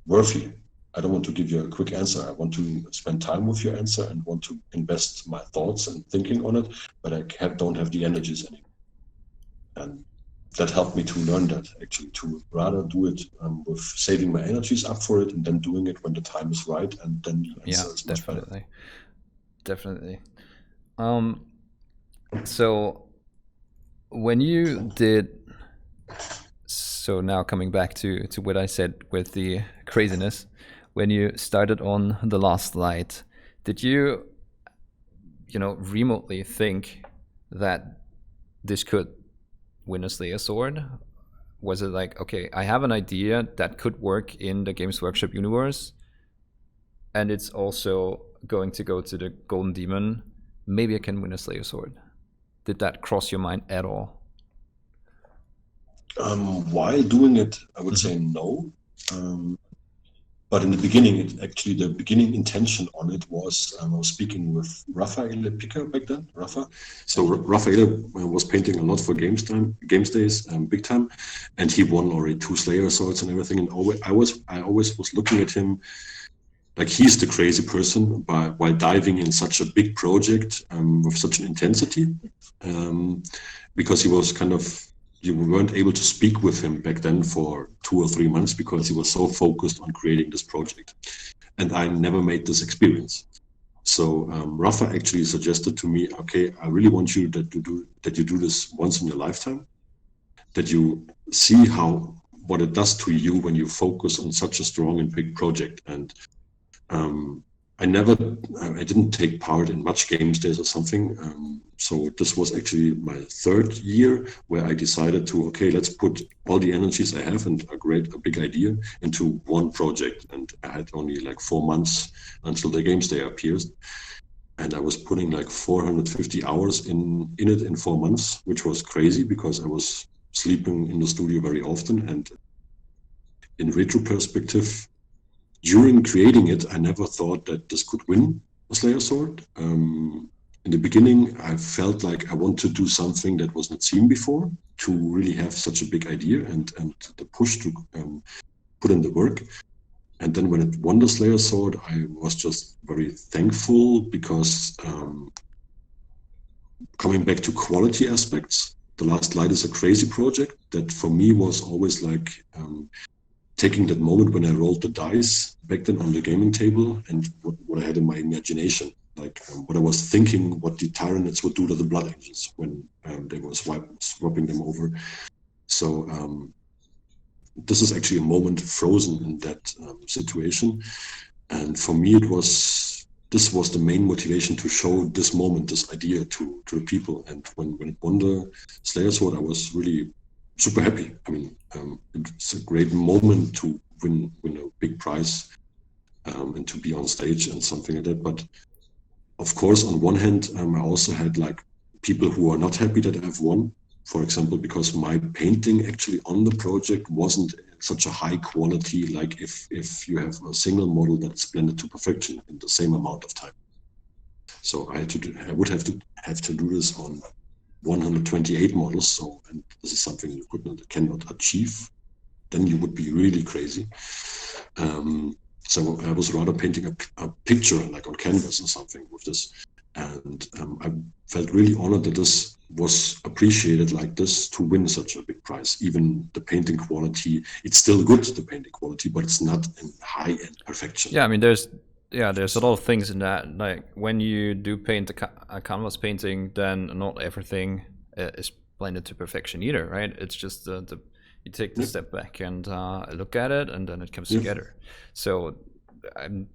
worthy. I don't want to give you a quick answer. I want to spend time with your answer and want to invest my thoughts and thinking on it, but I don't have the energies anymore. And that helped me to learn that, actually, to rather do it with saving my energies up for it and then doing it when the time is right, and then the answer is much better. Definitely. So when you did, so now coming back to what I said with the craziness, when you started on the last light, did you remotely think that this could win a Slayer sword? Was it like, okay, I have an idea that could work in the Games Workshop universe, and it's also going to go to the Golden Demon, maybe I can win a Slayer sword? Did that cross your mind at all? While doing it, I would say no. But in the beginning, the beginning intention on it was, I was speaking with Raphael back then, Rafa. So Raphael was painting a lot for Games Days, big time, and he won already 2 Slayer swords and everything. And I always was looking at him like he's the crazy person while diving in such a big project with such an intensity, because he was kind of you weren't able to speak with him back then for 2 or 3 months because he was so focused on creating this project. And I never made this experience. So Rafa actually suggested to me, okay, I really want you that you do this once in your lifetime, that you see what it does to you when you focus on such a strong and big project. And I didn't take part in much games days or something. So this was actually my 3rd year where I decided to, okay, let's put all the energies I have and a big idea into one project. And I had only like 4 months until the games day appears. And I was putting like 450 hours in it in 4 months, which was crazy because I was sleeping in the studio very often. And in retro perspective, during creating it, I never thought that this could win a Slayer Sword. In the beginning, I felt like I want to do something that was not seen before, to really have such a big idea and the push to put in the work. And then when it won the Slayer Sword, I was just very thankful because coming back to quality aspects, The Last Light is a crazy project that for me was always like taking that moment when I rolled the dice back then on the gaming table and what I had in my imagination, like what I was thinking, what the Tyranids would do to the Blood Angels when they were swapping them over. So this is actually a moment frozen in that situation. And for me, this was the main motivation to show this moment, this idea to the people. And when it won the Slayer Sword, I was really super happy. I mean, it's a great moment to win a big prize and to be on stage and something like that. But of course, on one hand, I also had like people who are not happy that I've won. For example, because my painting actually on the project wasn't such a high quality, like if you have a single model that's blended to perfection in the same amount of time. So I would have to do this on 128 models. So, and this is something you cannot achieve. Then you would be really crazy. So I was rather painting a picture like on canvas or something with this. And I felt really honored that this was appreciated like this to win such a big prize. Even the painting quality, it's still good, the painting quality, but it's not in high-end perfection. Yeah, I mean, there's a lot of things in that. Like when you do paint a canvas painting, then not everything is blended to perfection either, right? It's just you take the step back and look at it, and then it comes together. So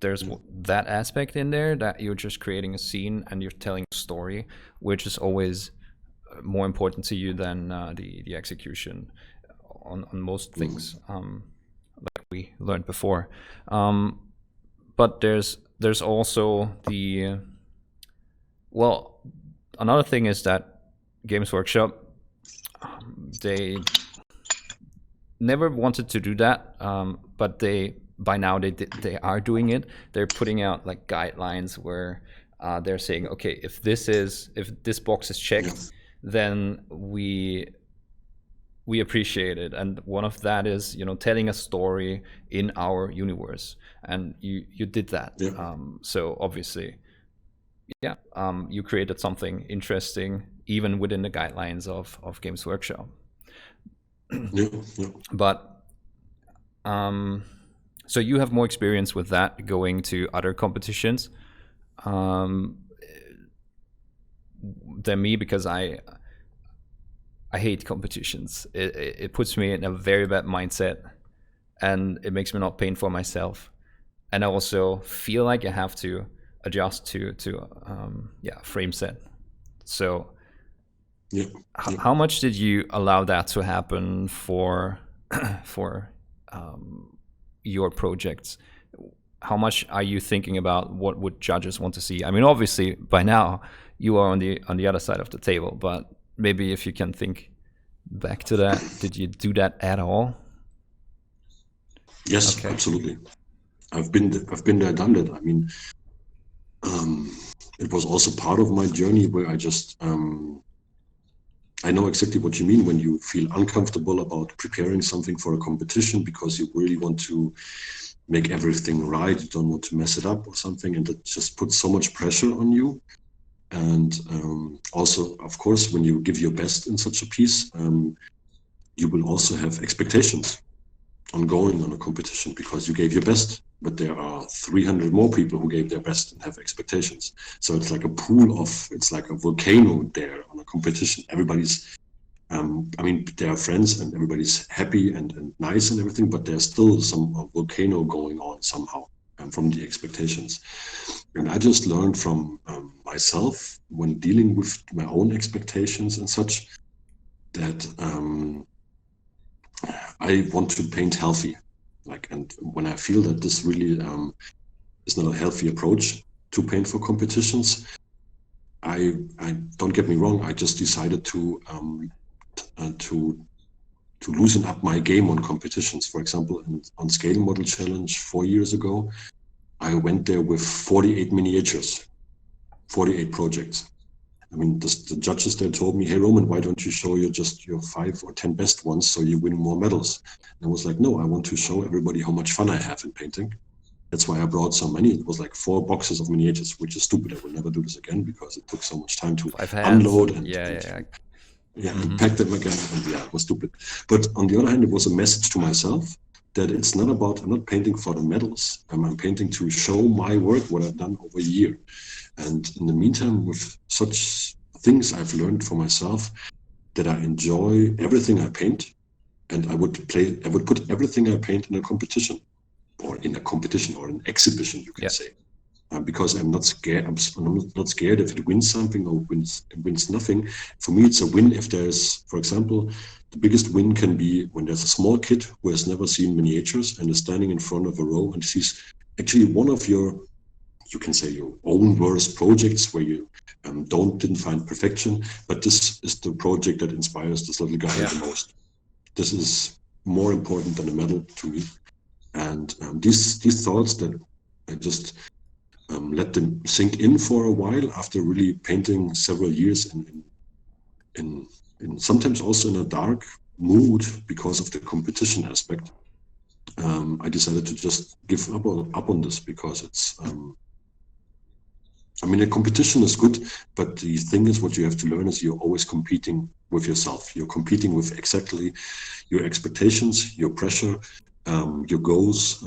there's that aspect in there, that you're just creating a scene and you're telling a story, which is always more important to you than the execution on most things, like we learned before. But there's also another thing is that Games Workshop, they never wanted to do that, but by now they are doing it. They're putting out like guidelines where they're saying, okay, if this box is checked, then we appreciate it. And one of that is, telling a story in our universe, and you did that. So obviously, you created something interesting even within the guidelines of Games Workshop. But so you have more experience with that, going to other competitions than me, because I hate competitions. It puts me in a very bad mindset, and it makes me not paint for myself. And I also feel like I have to adjust to frame set. So how much did you allow that to happen for your projects? How much are you thinking about what would judges want to see? I mean, obviously by now you are on the other side of the table, but maybe if you can think back to that, did you do that at all? Yes, absolutely. I've been there, done that. I mean, it was also part of my journey where I just I know exactly what you mean when you feel uncomfortable about preparing something for a competition because you really want to make everything right. You don't want to mess it up or something, and that just puts so much pressure on you. And also, of course, when you give your best in such a piece, you will also have expectations ongoing on a competition because you gave your best, but there are 300 more people who gave their best and have expectations. So it's like a pool of, it's like a volcano there on a competition. Everybody's, I mean, they are friends and everybody's happy and nice and everything, but there's still some volcano going on somehow from the expectations. And I just learned from myself when dealing with my own expectations and such that I want to paint healthy. And when I feel that this really is not a healthy approach to paint for competitions, I don't get me wrong, I just decided to loosen up my game on competitions. For example, on Scale Model Challenge 4 years ago, I went there with 48 miniatures, 48 projects. I mean, the judges there told me, hey, Roman, why don't you show just your 5 or 10 best ones so you win more medals? And I was like, no, I want to show everybody how much fun I have in painting. That's why I brought so many. It was like 4 boxes of miniatures, which is stupid. I will never do this again because it took so much time to unload and pack them again. And yeah, it was stupid. But on the other hand, it was a message to myself that it's not about, I'm not painting for the medals. I'm painting to show my work, what I've done over a year. And in the meantime, with such things I've learned for myself, that I enjoy everything I paint, and I would put everything I paint in a competition, or an exhibition, you can say, because I'm not scared. I'm not scared if it wins something or wins nothing. For me, it's a win if there's, for example, the biggest win can be when there's a small kid who has never seen miniatures and is standing in front of a row and sees actually one of your, you can say, your own worst projects where you didn't find perfection, but this is the project that inspires this little guy the most. This is more important than a medal to me. And these thoughts that I just let them sink in for a while after really painting several years in sometimes also in a dark mood because of the competition aspect. I decided to just give up on this because it's I mean, a competition is good, but the thing is, what you have to learn is you're always competing with yourself. You're competing with exactly your expectations, your pressure, your goals.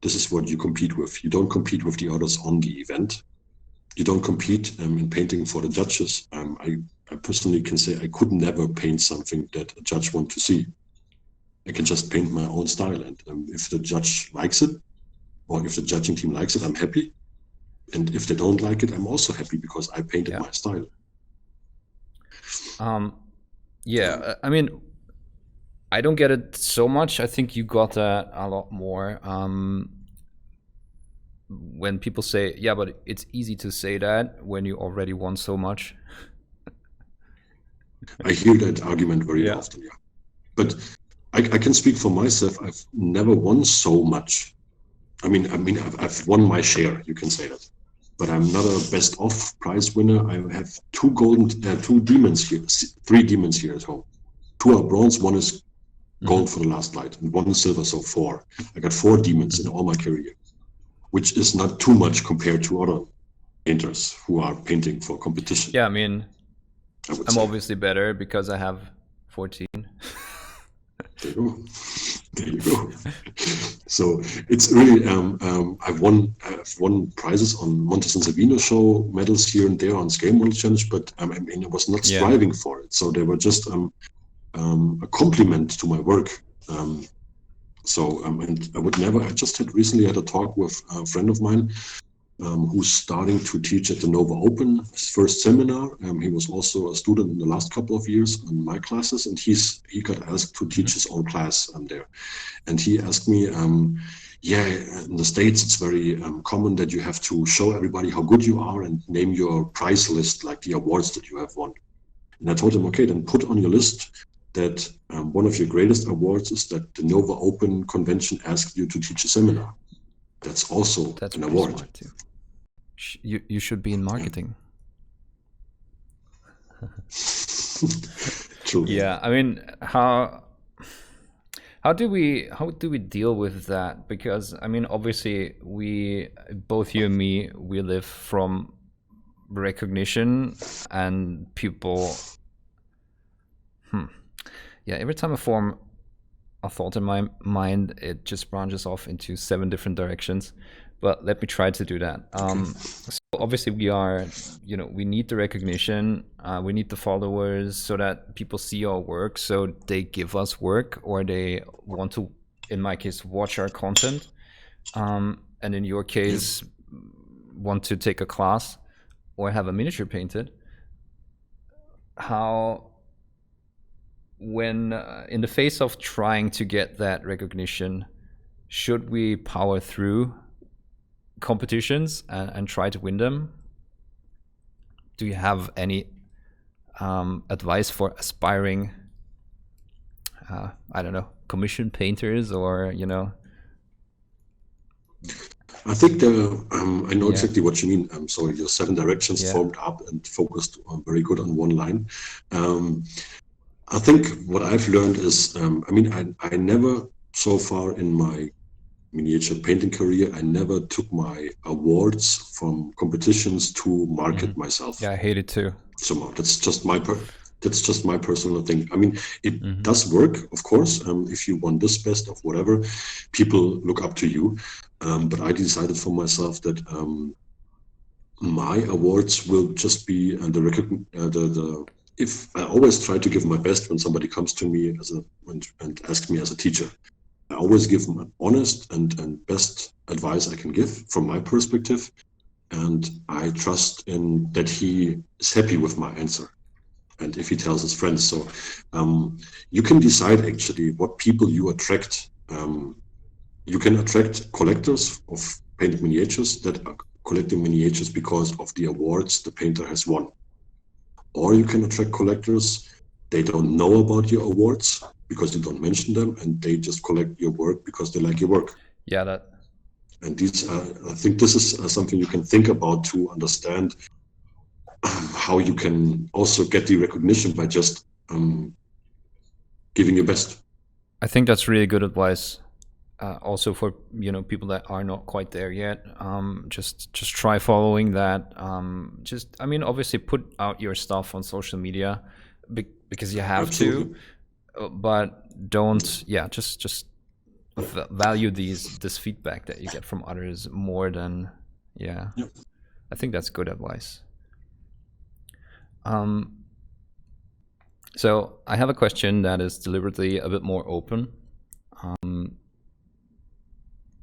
This is what you compete with. You don't compete with the others on the event. You don't compete in painting for the judges. I personally can say I could never paint something that a judge wants to see. I can just paint my own style. And if the judge likes it, or if the judging team likes it, I'm happy. And if they don't like it, I'm also happy because I painted my style. I mean, I don't get it so much. I think you got that a lot more. When people say, yeah, but it's easy to say that when you already won so much. I hear that argument very often, But I can speak for myself. I've never won so much. I mean, I've won my share, you can say that. But I'm not a best of prize winner. I have 2 demons here, 3 demons here at home. 2 are bronze, 1 is gold for the last light, and 1 is silver, so 4. I got 4 demons in all my career, which is not too much compared to other painters who are painting for competition. Yeah, I mean, I'm obviously better because I have 14. There you go. There you go. So it's really I've won prizes on Montes and Sabino show, medals here and there on Scale Model Challenge, but I mean, I was not striving for it. So they were just a compliment to my work. And I would never. I just recently had a talk with a friend of mine who's starting to teach at the Nova Open, his first seminar. He was also a student in the last couple of years in my classes, and he got asked to teach his own class there. And he asked me, in the States, it's very common that you have to show everybody how good you are and name your prize list, like the awards that you have won. And I told him, okay, then put on your list that one of your greatest awards is that the Nova Open convention asked you to teach a seminar. That's also an award. You should be in marketing. True. Yeah, I mean, how do we deal with that? Because I mean, obviously, both you and me, we live from recognition and people. yeah, every time I form a thought in my mind, it just branches off into 7 different directions. But let me try to do that. So obviously we are, we need the recognition, we need the followers so that people see our work, so they give us work, or they want to, in my case, watch our content. And in your case, want to take a class or have a miniature painted. How, when in the face of trying to get that recognition, should we power through competitions and try to win them? Do you have any advice for aspiring, I don't know, commission painters, or I think I know exactly what you mean. So your 7 directions formed up and focused very good on one line. I think what I've learned is, I never, so far in my miniature painting career, I never took my awards from competitions to market myself. Yeah, I hate it too. Somehow, that's just my personal thing. I mean, it does work, of course. If you won this best of whatever, people look up to you. But I decided for myself that my awards will just be if I always try to give my best when somebody comes to me and asks me as a teacher. I always give them an honest and best advice I can give from my perspective, and I trust in that he is happy with my answer. And if he tells his friends, so you can decide actually what people you attract. You can attract collectors of painted miniatures that are collecting miniatures because of the awards the painter has won. Or you can attract collectors, they don't know about your awards because you don't mention them, and they just collect your work because they like your work. Yeah, and these I think this is something you can think about to understand how you can also get the recognition by just giving your best. I think that's really good advice. Also for people that are not quite there yet, just try following that. Obviously put out your stuff on social media because you have to, but don't. Yeah, just value this feedback that you get from others more than I think that's good advice. So I have a question that is deliberately a bit more open.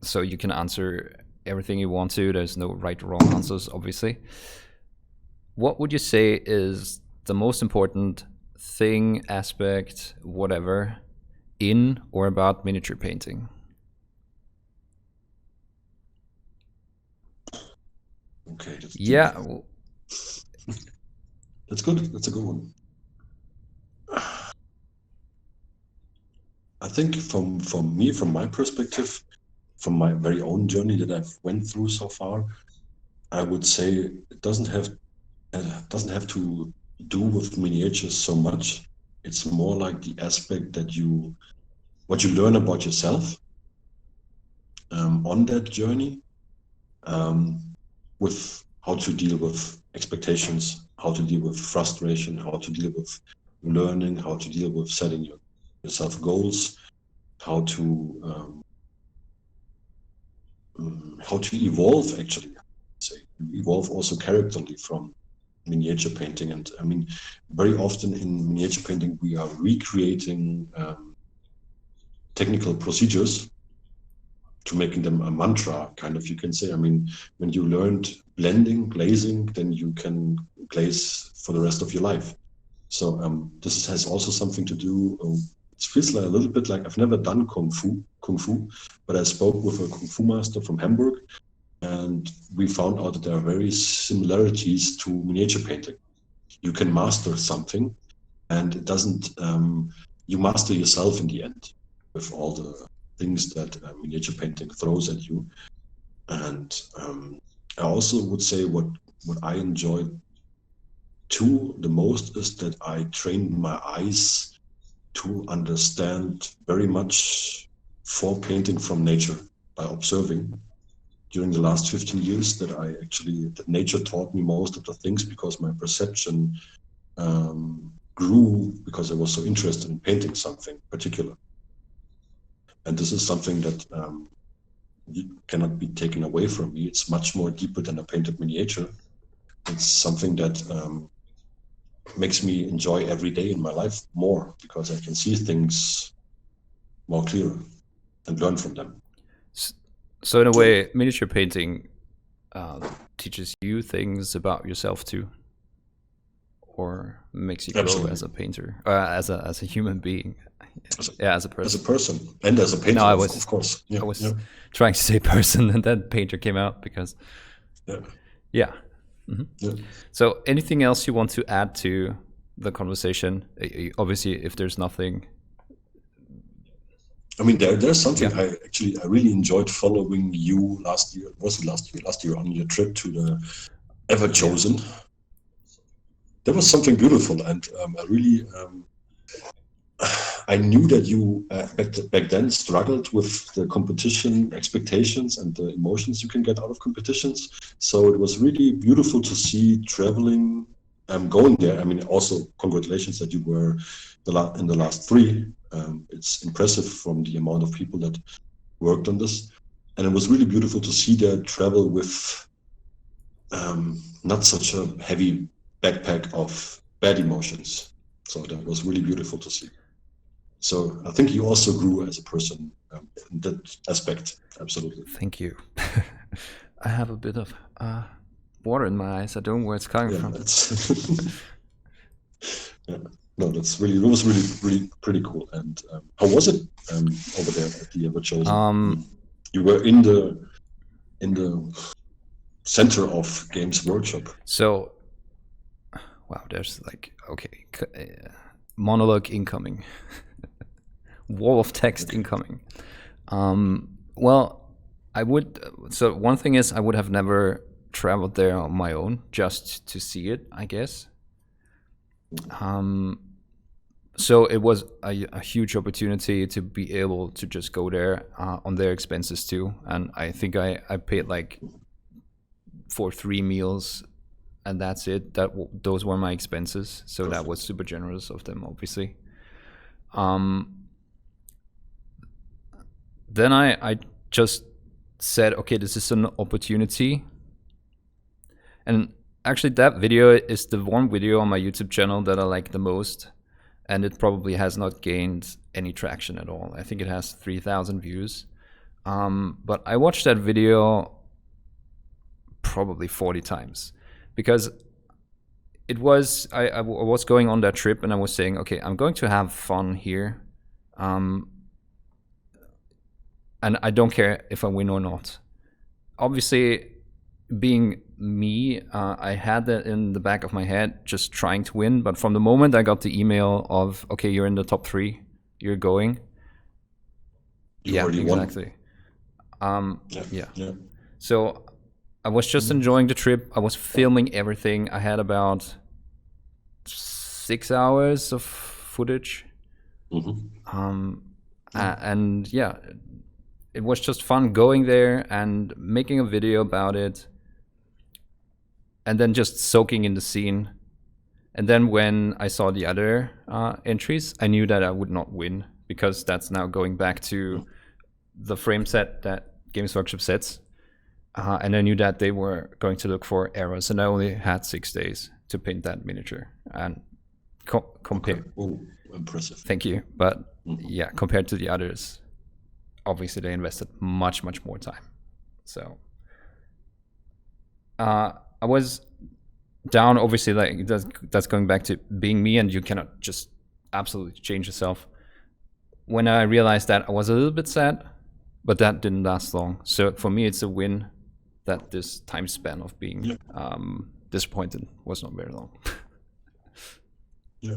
So you can answer everything you want to. There's no right or wrong answers, obviously. What would you say is the most important thing, aspect, whatever, in or about miniature painting? Okay. That's good. That's a good one. I think from me, from my perspective, from my very own journey that I've went through so far, I would say it doesn't have to do with miniatures so much. It's more like the aspect that what you learn about yourself on that journey, with how to deal with expectations, how to deal with frustration, how to deal with learning, how to deal with setting yourself goals, how to evolve, actually. Say evolve also characterly from miniature painting. And I mean, very often in miniature painting we are recreating technical procedures to making them a mantra, kind of, you can say. I mean, when you learned blending, glazing, then you can glaze for the rest of your life. So this has also something to do. It feels like a little bit like, I've never done kung fu, but I spoke with a kung fu master from Hamburg, and we found out that there are very similarities to miniature painting. You can master something, and it doesn't. You master yourself in the end with all the things that miniature painting throws at you. And I also would say what I enjoyed too the most is that I trained my eyes to understand very much for painting from nature by observing during the last 15 years, that nature taught me most of the things, because my perception grew because I was so interested in painting something particular. And this is something that cannot be taken away from me. It's much more deeper than a painted miniature. It's something that makes me enjoy every day in my life more, because I can see things more clearer and learn from them. So in a way, miniature painting teaches you things about yourself too, or makes you grow as a painter, as a human being. As a person. As a person and as a painter, no, of course. I was trying to say person, and then painter came out because. Yeah. Mm-hmm. Yeah. So anything else you want to add to the conversation? Obviously, if there's nothing. I mean, there's something I really enjoyed following you last year. Last year on your trip to the Ever Chosen. There was something beautiful, and I really. I knew that you back then struggled with the competition expectations and the emotions you can get out of competitions. So it was really beautiful to see traveling, going there. I mean, also congratulations that you were in the last 3. It's impressive from the amount of people that worked on this. And it was really beautiful to see the travel with not such a heavy backpack of bad emotions. So that was really beautiful to see. So I think you also grew as a person in that aspect. Absolutely. Thank you. I have a bit of water in my eyes. I don't know where it's coming from. No, it was really pretty cool. And how was it over there at the Ever Chosen? You were in the center of Games Workshop. So, wow, there's monologue incoming. Wall of text incoming. Well, I would. So one thing is, I would have never traveled there on my own just to see it, I guess. So it was a huge opportunity to be able to just go there on their expenses too. And I think I paid like for 3 meals, and that's it. Those were my expenses. So that was super generous of them, obviously. Then I just said, okay, this is an opportunity. And actually that video is the one video on my YouTube channel that I like the most. And it probably has not gained any traction at all. I think it has 3,000 views. But I watched that video probably 40 times. Because it was, I was going on that trip and I was saying, okay, I'm going to have fun here. And I don't care if I win or not. Obviously, being me, I had that in the back of my head, just trying to win. But from the moment I got the email of, okay, you're in the top 3, you're going. You exactly. Yeah. So I was just enjoying the trip. I was filming everything. I had about 6 hours of footage. And yeah, it was just fun going there and making a video about it. And then just soaking in the scene. And then when I saw the other entries, I knew that I would not win, because that's now going back to the frame set that Games Workshop sets. And I knew that they were going to look for errors, and I only had 6 days to paint that miniature. And compare. Oh, impressive. Thank you. But yeah, compared to the others, obviously they invested much more time. So I was down, obviously, like that's going back to being me, and you cannot just absolutely change yourself. When I realized that, I was a little bit sad, but that didn't last long. So for me, it's a win that this time span of being disappointed was not very long. Yeah.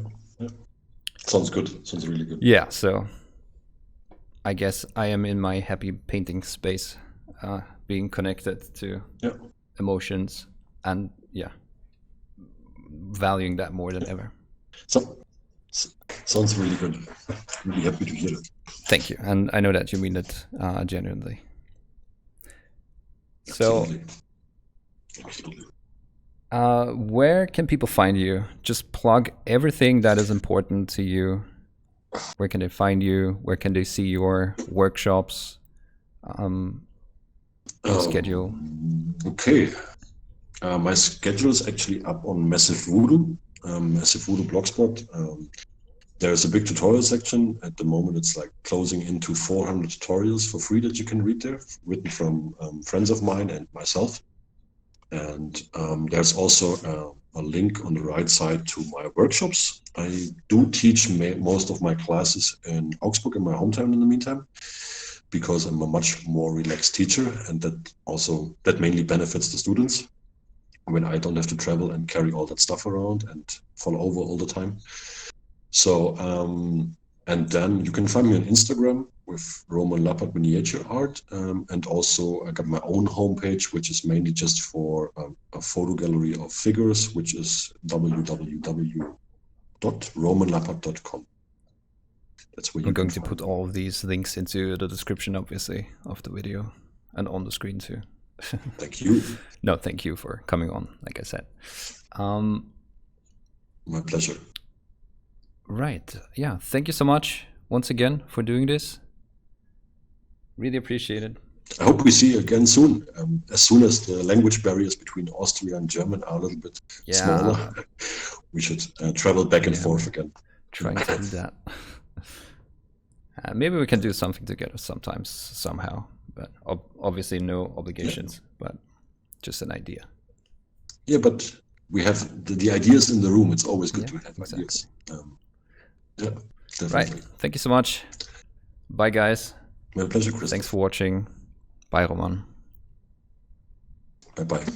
Sounds good. Sounds really good. Yeah, so I guess I am in my happy painting space, being connected to emotions and valuing that more than ever. So sounds really good. Really happy to hear it. Thank you, and I know that you mean it genuinely. So Absolutely. Where can people find you? Just plug everything that is important to you. Where can they find you? Where can they see your workshops? Your schedule. Okay. My schedule is actually up on Massive VODOO, Massive VODOO blogspot. There's a big tutorial section. At the moment, it's like closing into 400 tutorials for free that you can read there, written from friends of mine and myself. And there's also a link on the right side to my workshops. I do teach most of my classes in Augsburg, in my hometown in the meantime, because I'm a much more relaxed teacher, and that mainly benefits the students when I don't have to travel and carry all that stuff around and fall over all the time. So, and then you can find me on Instagram with Roman Lappat miniature art, and also I got my own homepage, which is mainly just for a photo gallery of figures, which is www.romanlappat.com. That's where I'm going to put all of these links into the description, obviously, of the video and on the screen too. Thank you. No, thank you for coming on, like I said. My pleasure. Right. Yeah. Thank you so much once again for doing this. Really appreciate it. I hope we see you again soon. As soon as the language barriers between Austria and German are a little bit smaller, we should travel back and forth again. Trying to do that. Maybe we can do something together sometimes, somehow. But obviously no obligations, but just an idea. Yeah, but we have the ideas in the room. It's always good to have ideas. Yeah, definitely. Right. Thank you so much. Bye, guys. My pleasure, Chris. Thanks for watching. Bye, Roman. Bye-bye.